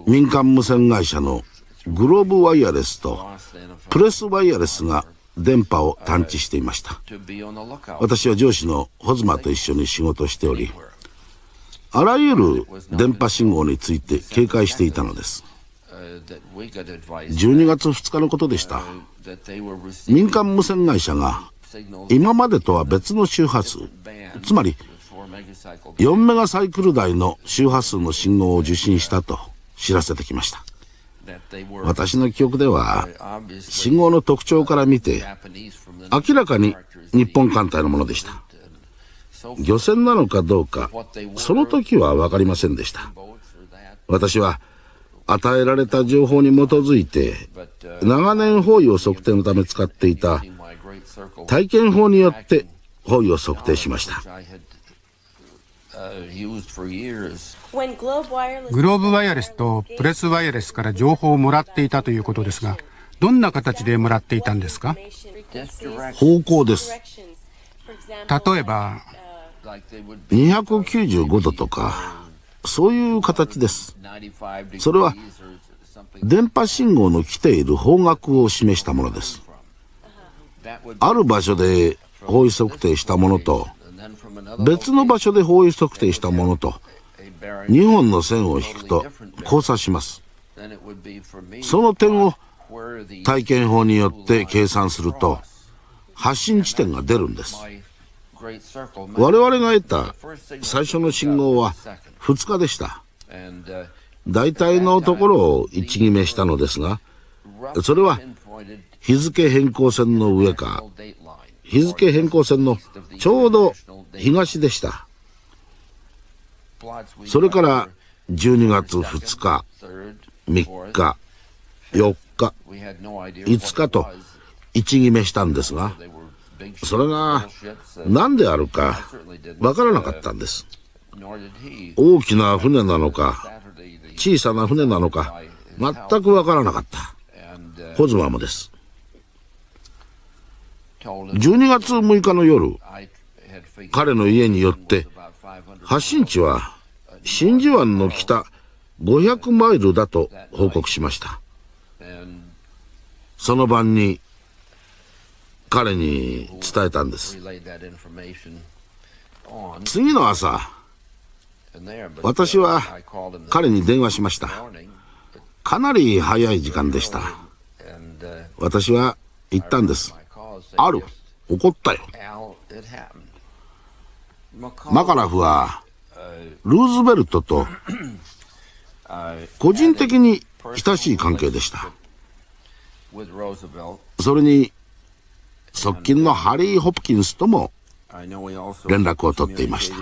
民間無線会社のグローブワイヤレスとプレスワイヤレスが電波を探知していました。私は上司のホズマと一緒に仕事をしており、あらゆる電波信号について警戒していたのです。12月2日のことでした。民間無線会社が今までとは別の周波数、つまり4メガサイクル台の周波数の信号を受信したと知らせてきました。私の記憶では信号の特徴から見て明らかに日本艦隊のものでした。漁船なのかどうかその時は分かりませんでした。私は与えられた情報に基づいて長年方位を測定のため使っていた体験法によって方位を測定しました。グローブワイヤレスとプレスワイヤレスから情報をもらっていたということですが、どんな形でもらっていたんですか？方向です。例えば295度とかそういう形です。それは電波信号の来ている方角を示したものです。ある場所で方位測定したものと別の場所で方位測定したものと2本の線を引くと交差します。その点を体験法によって計算すると発信地点が出るんです。我々が得た最初の信号は2日でした。大体のところを位置決めしたのですが、それは日付変更線の上か日付変更線のちょうど東でした。それから12月2日、3日、4日、5日と位置決めしたんですが、それが何であるかわからなかったんです。大きな船なのか小さな船なのか全くわからなかった。ホズマーもです。12月6日の夜、彼の家によって発信地は真珠湾の北500マイルだと報告しました。その晩に彼に伝えたんです。次の朝私は彼に電話しました。かなり早い時間でした。私は言ったんです。ある、起こったよ。マカラフはルーズベルトと個人的に親しい関係でした。それに側近のハリー・ホプキンスとも連絡を取っていました。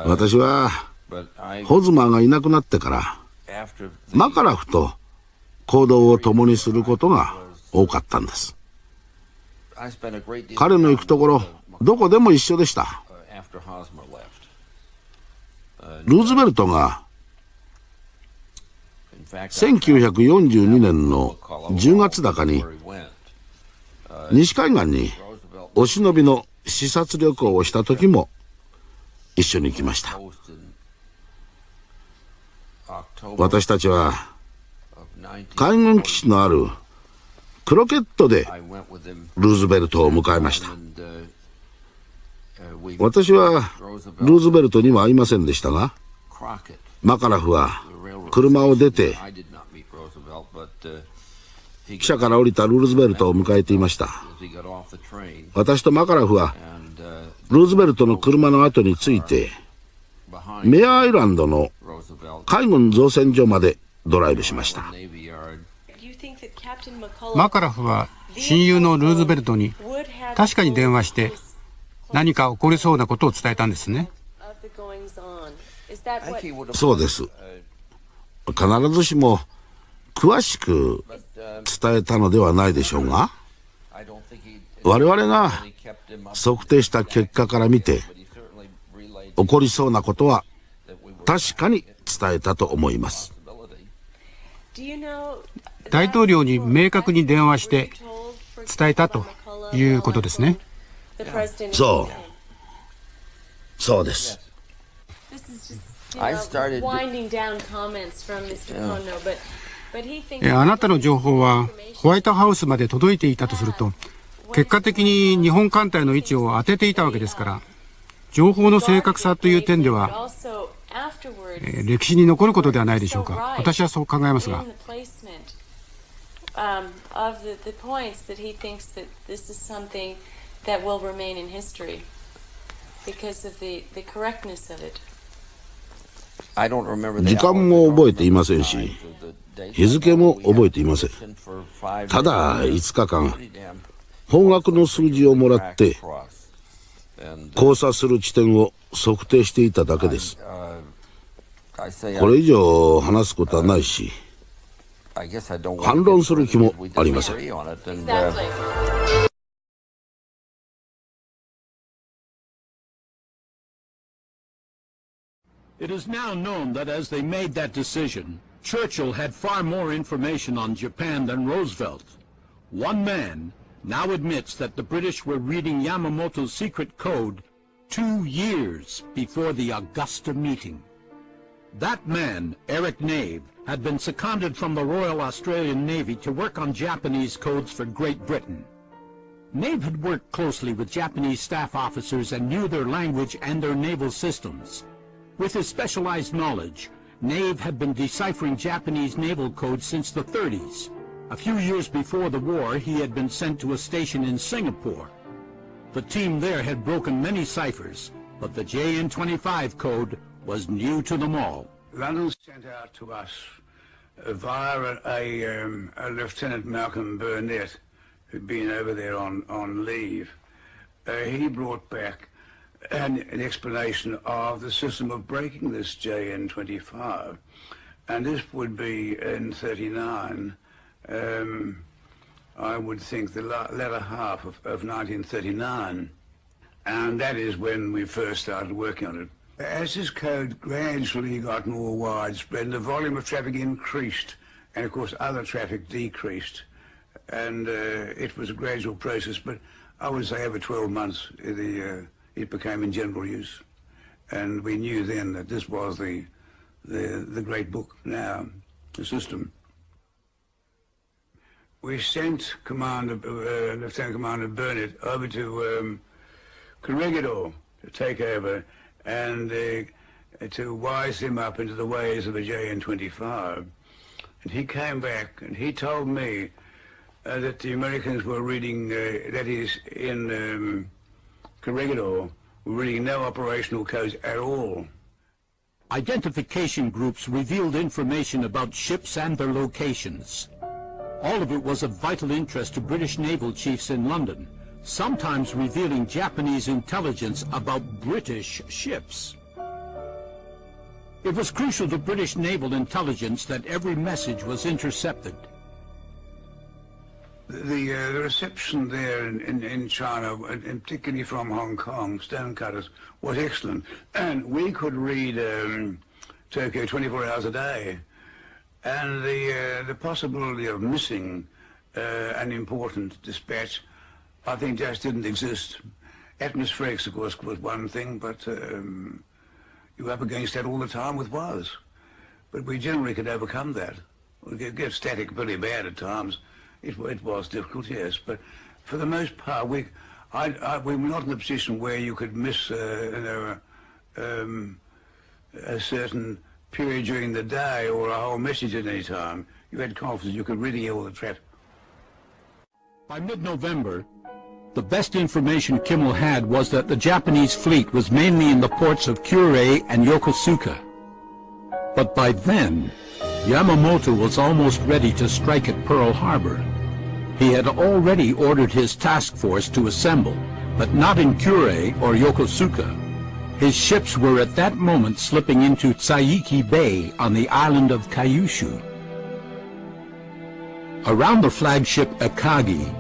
私はホズマーがいなくなってからマカラフと行動を共にすることが多かったんです。彼の行くところどこでも一緒でした。ルーズベルトが1942年の10月高に西海岸にお忍びの視察旅行をした時も一緒に行きました。私たちは海軍基地のあるクロケットでルーズベルトを迎えました。私はルーズベルトには会いませんでしたが、マカラフは車を出て汽車から降りたルーズベルトを迎えていました。私とマカラフはルーズベルトの車の後についてメアアイランドの海軍造船所までドライブしました。マカラフは親友のルーズベルトに確かに電話して何か起こりそうなことを伝えたんですね。そうです。必ずしも詳しく伝えたのではないでしょうが、我々が測定した結果から見て起こりそうなことは確かに伝えたと思います。大統領に明確に電話して伝えたということですね。そうです。あなたの情報はホワイトハウスまで届いていたとすると、結果的に日本艦隊の位置を当てていたわけですから、情報の正確さという点では歴史に残ることではないでしょうか。私はそう考えますが。時間も覚えていませんし、日付も覚えていません。ただ5日間方角の数字をもらって交差する地点を測定していただけです。これ以上話すことはないし、反論する気もありません。It is now known that as they made that decision, Churchill had far more information on Japan than Roosevelt. One man now admits that the British were reading Yamamoto's secret code 2 years before the Augusta meeting. That man, Eric Nave, had been seconded from the Royal Australian Navy to work on Japanese codes for Great Britain. Nave had worked closely with Japanese staff officers and knew their language and their naval systems. With his specialized knowledge, Nave had been deciphering Japanese naval codes since the 30s. A few years before the war, he had been sent to a station in Singapore. The team there had broken many ciphers, but the JN-25 code was new to them all. London sent out to us via a Lieutenant Malcolm Burnett, who'd been over there on leave. He brought back an explanation of the system of breaking this JN-25, and this would be in 39. I would think the latter half of 1939, and that is when we first started working on it. As this code gradually got more widespread, the volume of traffic increased, and of course other traffic decreased, and it was a gradual process, but I would say over 12 months it became in general use, and we knew then that this was the great book now, the system. We sent Lieutenant Commander Burnett over to Corregidor to take over, and to wise him up into the ways of the JN-25. And he came back and he told me that the Americans were reading, that is, in Corregidor, were reading no operational codes at all. Identification groups revealed information about ships and their locations. All of it was of vital interest to British naval chiefs in London, sometimes revealing Japanese intelligence about British ships. It was crucial to British naval intelligence that every message was intercepted. The reception there in China, and particularly from Hong Kong, stonecutters, was excellent. And we could read Tokyo 24 hours a day. And the possibility of missing an important dispatch, I think, just didn't exist. Atmospherics, of course, was one thing, but you were up against that all the time with WAS. But we generally could overcome that. We could get static pretty bad at times. It was difficult, yes, but for the most part, we were not in a position where you could miss a certain period during the day or a whole message at any time. You had confidence you could really hear all the threat. By mid-November, the best information Kimmel had was that the Japanese fleet was mainly in the ports of Kure and Yokosuka. But by then, Yamamoto was almost ready to strike at Pearl Harbor. He had already ordered his task force to assemble, but not in Kure or Yokosuka. His ships were at that moment slipping into Tsaiki Bay on the island of Kyushu. Around the flagship Akagi,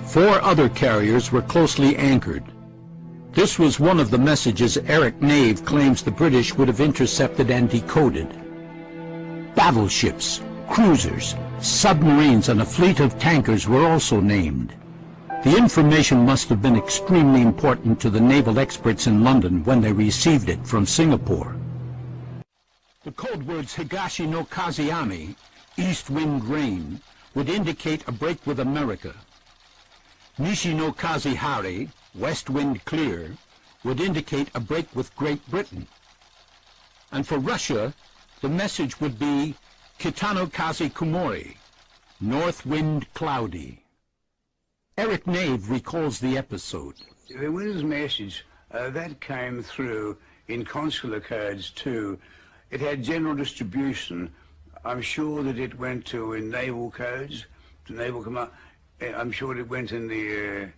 4 other carriers were closely anchored. This was one of the messages Eric Nave claims the British would have intercepted and decoded. Battleships, cruisers, submarines, and a fleet of tankers were also named. The information must have been extremely important to the naval experts in London when they received it from Singapore. The code words Higashi no Kazeami, east wind rain, would indicate a break with America. Nishi no Kazehari, west wind clear, would indicate a break with Great Britain. And for Russia, the message would be Kitano Kaze Kumori, north wind cloudy. Eric Nave recalls the episode. The wind's message, that came through in consular codes too. It had general distribution. I'm sure that it went to in naval codes, to naval command. I'm sure it went in the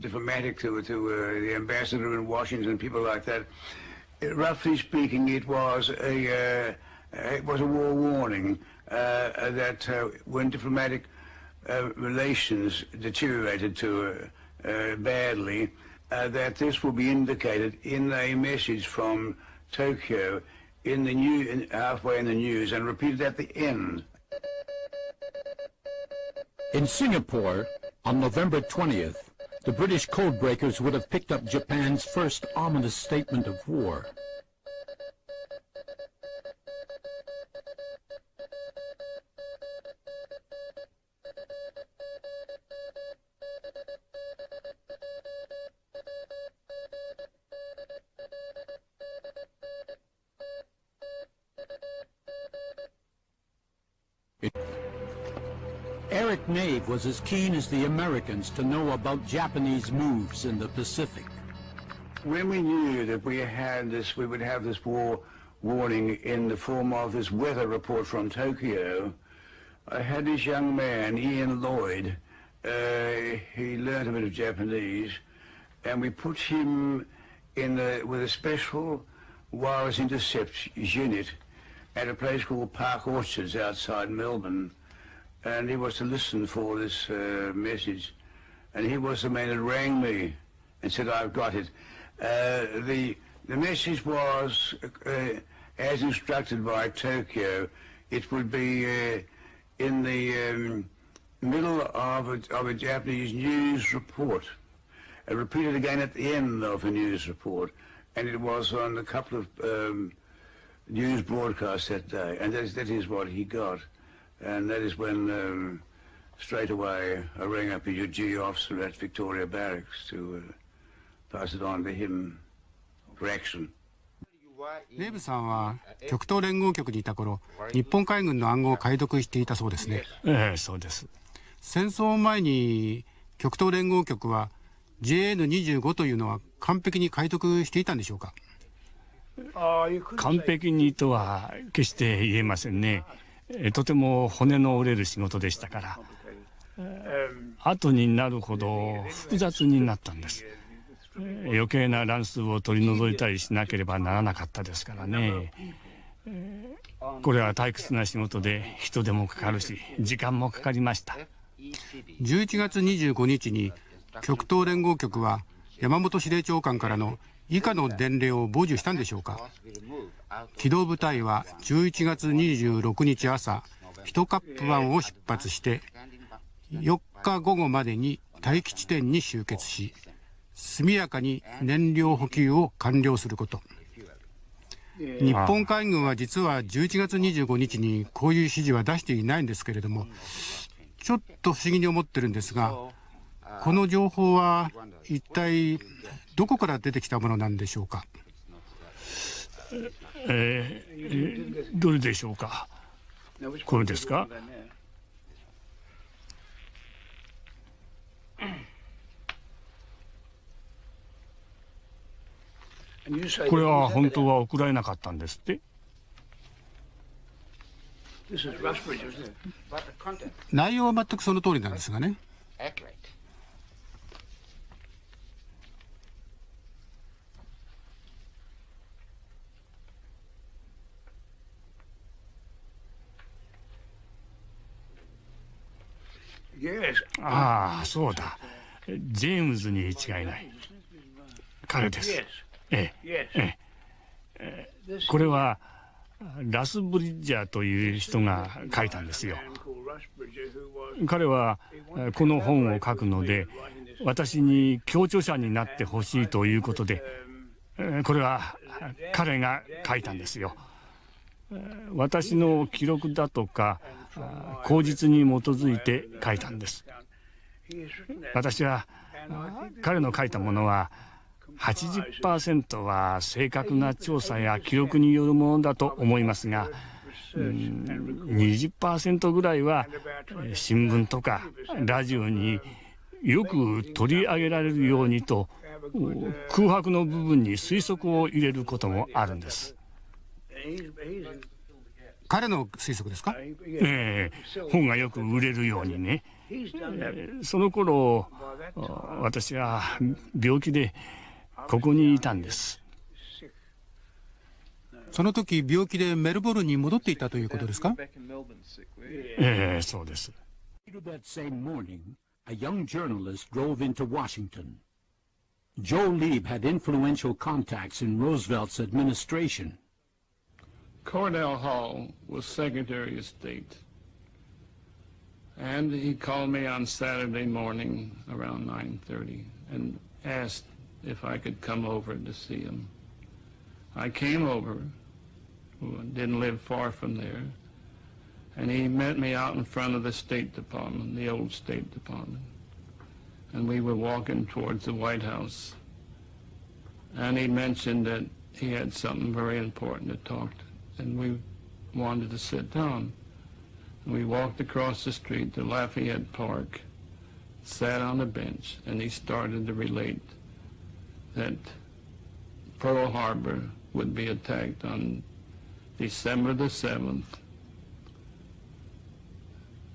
diplomatic to the ambassador in Washington, people like that. Roughly speaking, it was a war warning that when diplomatic relations deteriorated badly, that this will be indicated in a message from Tokyo in the halfway in the news and repeated at the end. In Singapore, on November 20th, the British codebreakers would have picked up Japan's first ominous statement of war. Eric Nave was as keen as the Americans to know about Japanese moves in the Pacific. When we knew that we would have this war warning in the form of this weather report from Tokyo, I had this young man, Ian Lloyd. He learned a bit of Japanese, and we put him in with a special wireless intercept unit at a place called Park Orchards outside Melbourne. And he was to listen for this message. And he was the man that rang me and said, I've got it. The message was, as instructed by Tokyo, it would be in the middle of a Japanese news report, repeated again at the end of a news report. And it was on a couple of news broadcasts that day. And that is what he got. And that is when, straight away, I rang up a UG officer at Victoria Barracks to pass it on to him for action. レイブさんは極東連合局にいた頃、日本海軍の暗号を解読していたそうですね。そうです。戦争前に極東連合局は JN25 というのは完璧に解読していたんでしょうか？完璧にとは決して言えませんね。とても骨の折れる仕事でしたから、後になるほど複雑になったんです。余計な乱数を取り除いたりしなければならなかったですからね。これは退屈な仕事で人手もかかるし時間もかかりました。11月25日に極東連合局は山本司令長官からの以下の伝令を傍受したんでしょうか？機動部隊は11月26日朝1カップ湾を出発して4日午後までに待機地点に集結し、速やかに燃料補給を完了すること。日本海軍は実は11月25日にこういう指示は出していないんですけれども、ちょっと不思議に思ってるんですが、この情報は一体どこから出てきたものなんでしょうか？どれでしょうか？これですか？これは本当は送られなかったんですって？内容は全くその通りなんですがね。ああ、そうだ。ジェームズに違いない。彼です。これはラスブリッジャーという人が書いたんですよ。彼はこの本を書くので私に共著者になってほしいということで、これは彼が書いたんですよ。私の記録だとか口実に基づいて書いたんです。私は彼の書いたものは80% は正確な調査や記録によるものだと思いますが、20% ぐらいは新聞とかラジオによく取り上げられるようにと空白の部分に推測を入れることもあるんです。彼の推測ですか？本がよく売れるようにね。その頃私は病気でここにいたんです。その時病気でメルボルンに戻っていたということですか？そうです。That same morning, a young journalist drove into Washington. Joe Lieb had influential contacts in Roosevelt's administration. Cornell Hall was Secretary of State, and he called me on Saturday morning around 9:30 and asked if I could come over to see him. I came over, didn't live far from there, and he met me out in front of the State Department, the old State Department, and we were walking towards the White House, and he mentioned that he had something very important to talk to, and we wanted to sit down. And we walked across the street to Lafayette Park, sat on a bench, and he started to relate that Pearl Harbor would be attacked on December the 7th.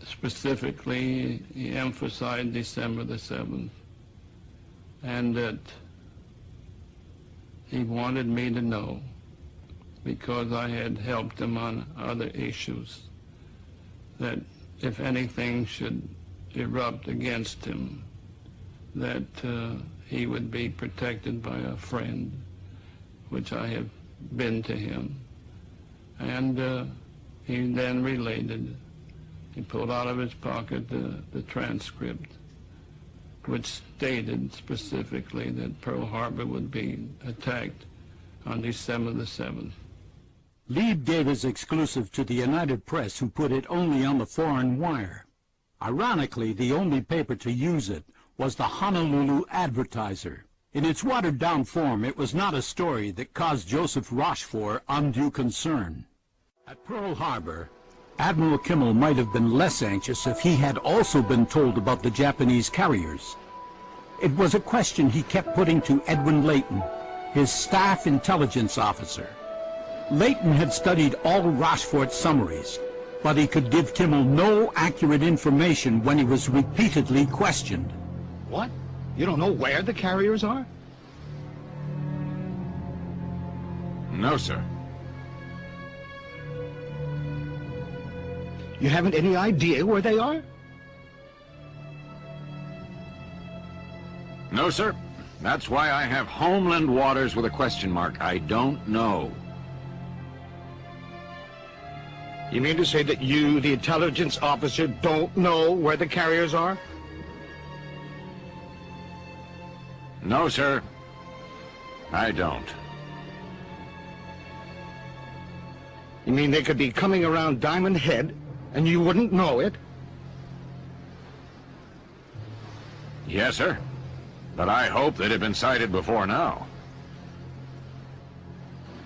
Specifically, he emphasized December the 7th, and that he wanted me to know, because I had helped him on other issues, that if anything should erupt against him, that he would be protected by a friend, which I have been to him. And he then related, he pulled out of his pocket the transcript, which stated specifically that Pearl Harbor would be attacked on December the 7th. Lieb gave his exclusive to the United Press, who put it only on the foreign wire. Ironically, the only paper to use it was the Honolulu Advertiser. In its watered-down form, it was not a story that caused Joseph Rochefort undue concern. At Pearl Harbor, Admiral Kimmel might have been less anxious if he had also been told about the Japanese carriers. It was a question he kept putting to Edwin Layton, his staff intelligence officer. Layton had studied all Rochefort's summaries, but he could give Kimmel no accurate information when he was repeatedly questioned. What? You don't know where the carriers are? No, sir. You haven't any idea where they are? No, sir. That's why I have Homeland Waters with a question mark. I don't know. You mean to say that you, the intelligence officer, don't know where the carriers are? No, sir. I don't. You mean they could be coming around Diamond Head and you wouldn't know it? Yes, sir. But I hope they'd have been sighted before now.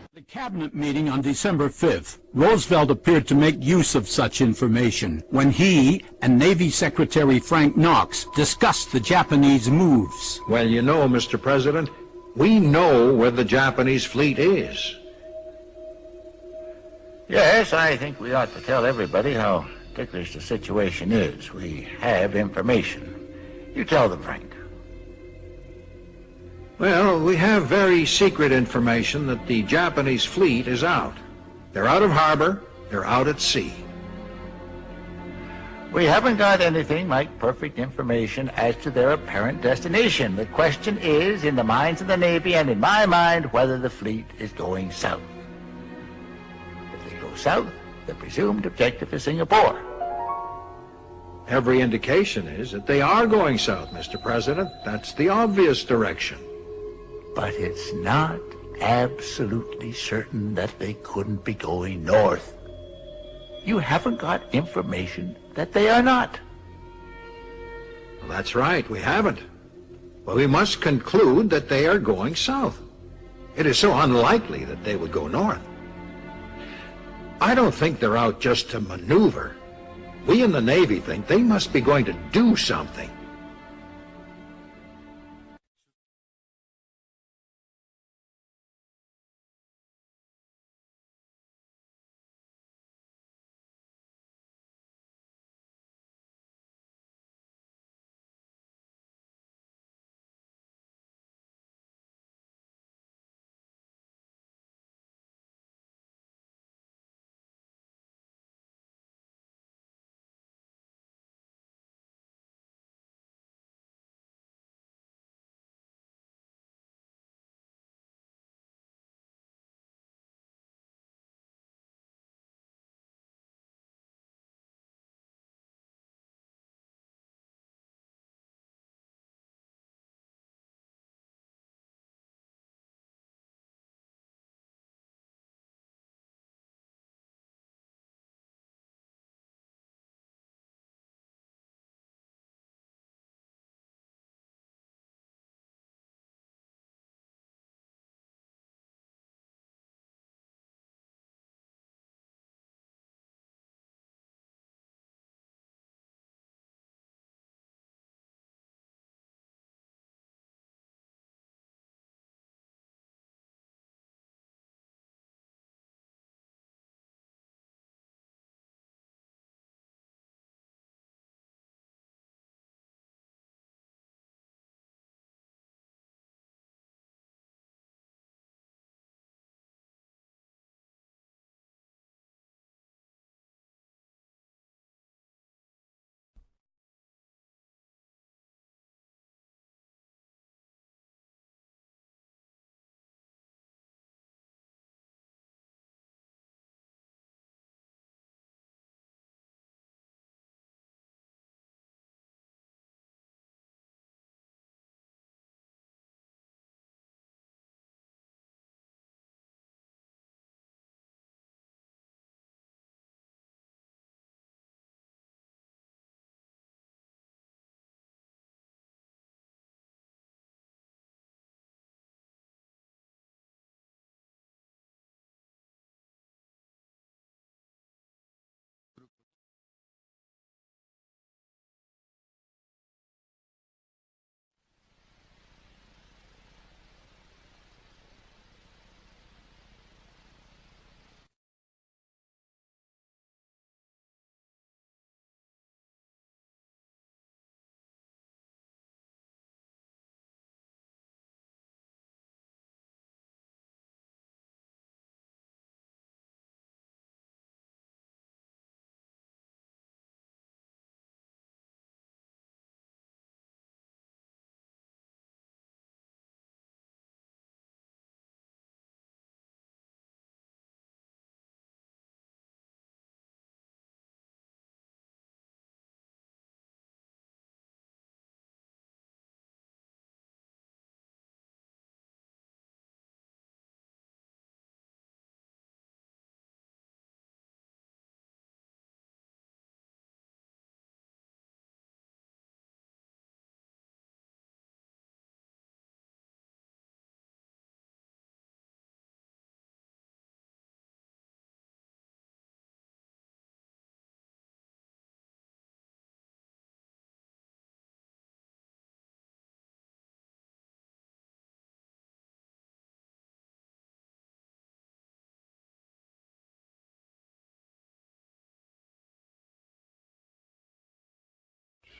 At the cabinet meeting on December 5th, Roosevelt appeared to make use of such information when he and Navy Secretary Frank Knox discussed the Japanese moves. Well, you know, Mr. President, we know where the Japanese fleet is. Yes, I think we ought to tell everybody how ticklish the situation is. We have information. You tell them, Frank. Well, we have very secret information that the Japanese fleet is out. They're out of harbor, they're out at sea. We haven't got anything like perfect information as to their apparent destination. The question is, in the minds of the Navy and in my mind, whether the fleet is going south. If they go south, the presumed objective is Singapore. Every indication is that they are going south, Mr. President. That's the obvious direction. But it's not absolutely certain that they couldn't be going north. You haven't got information that they are not. Well, that's right, we haven't. But we must conclude that they are going south. It is so unlikely that they would go north. I don't think they're out just to maneuver. We in the Navy think they must be going to do something.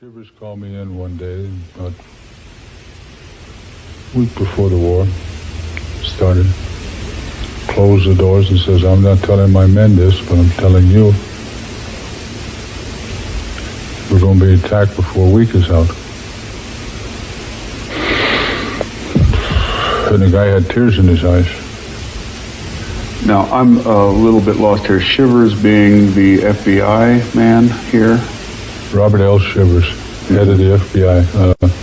Shivers called me in one day, about a week before the war started. Closed the doors and says, I'm not telling my men this, but I'm telling you. We're going to be attacked before a week is out. And the guy had tears in his eyes. Now, I'm a little bit lost here. Shivers being the FBI man here? Robert L. Shivers, head of the FBI.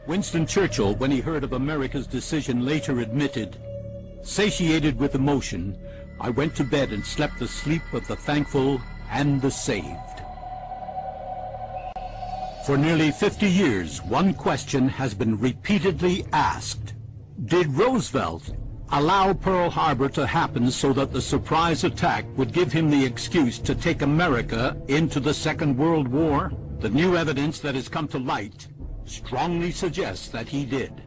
Winston Churchill, when he heard of America's decision, later admitted, "Satiated with emotion, I went to bed and slept the sleep of the thankful and the saved." For nearly 50 years, one question has been repeatedly asked. Did Roosevelt allow Pearl Harbor to happen so that the surprise attack would give him the excuse to take America into the Second World War? The new evidence that has come to light strongly suggests that he did.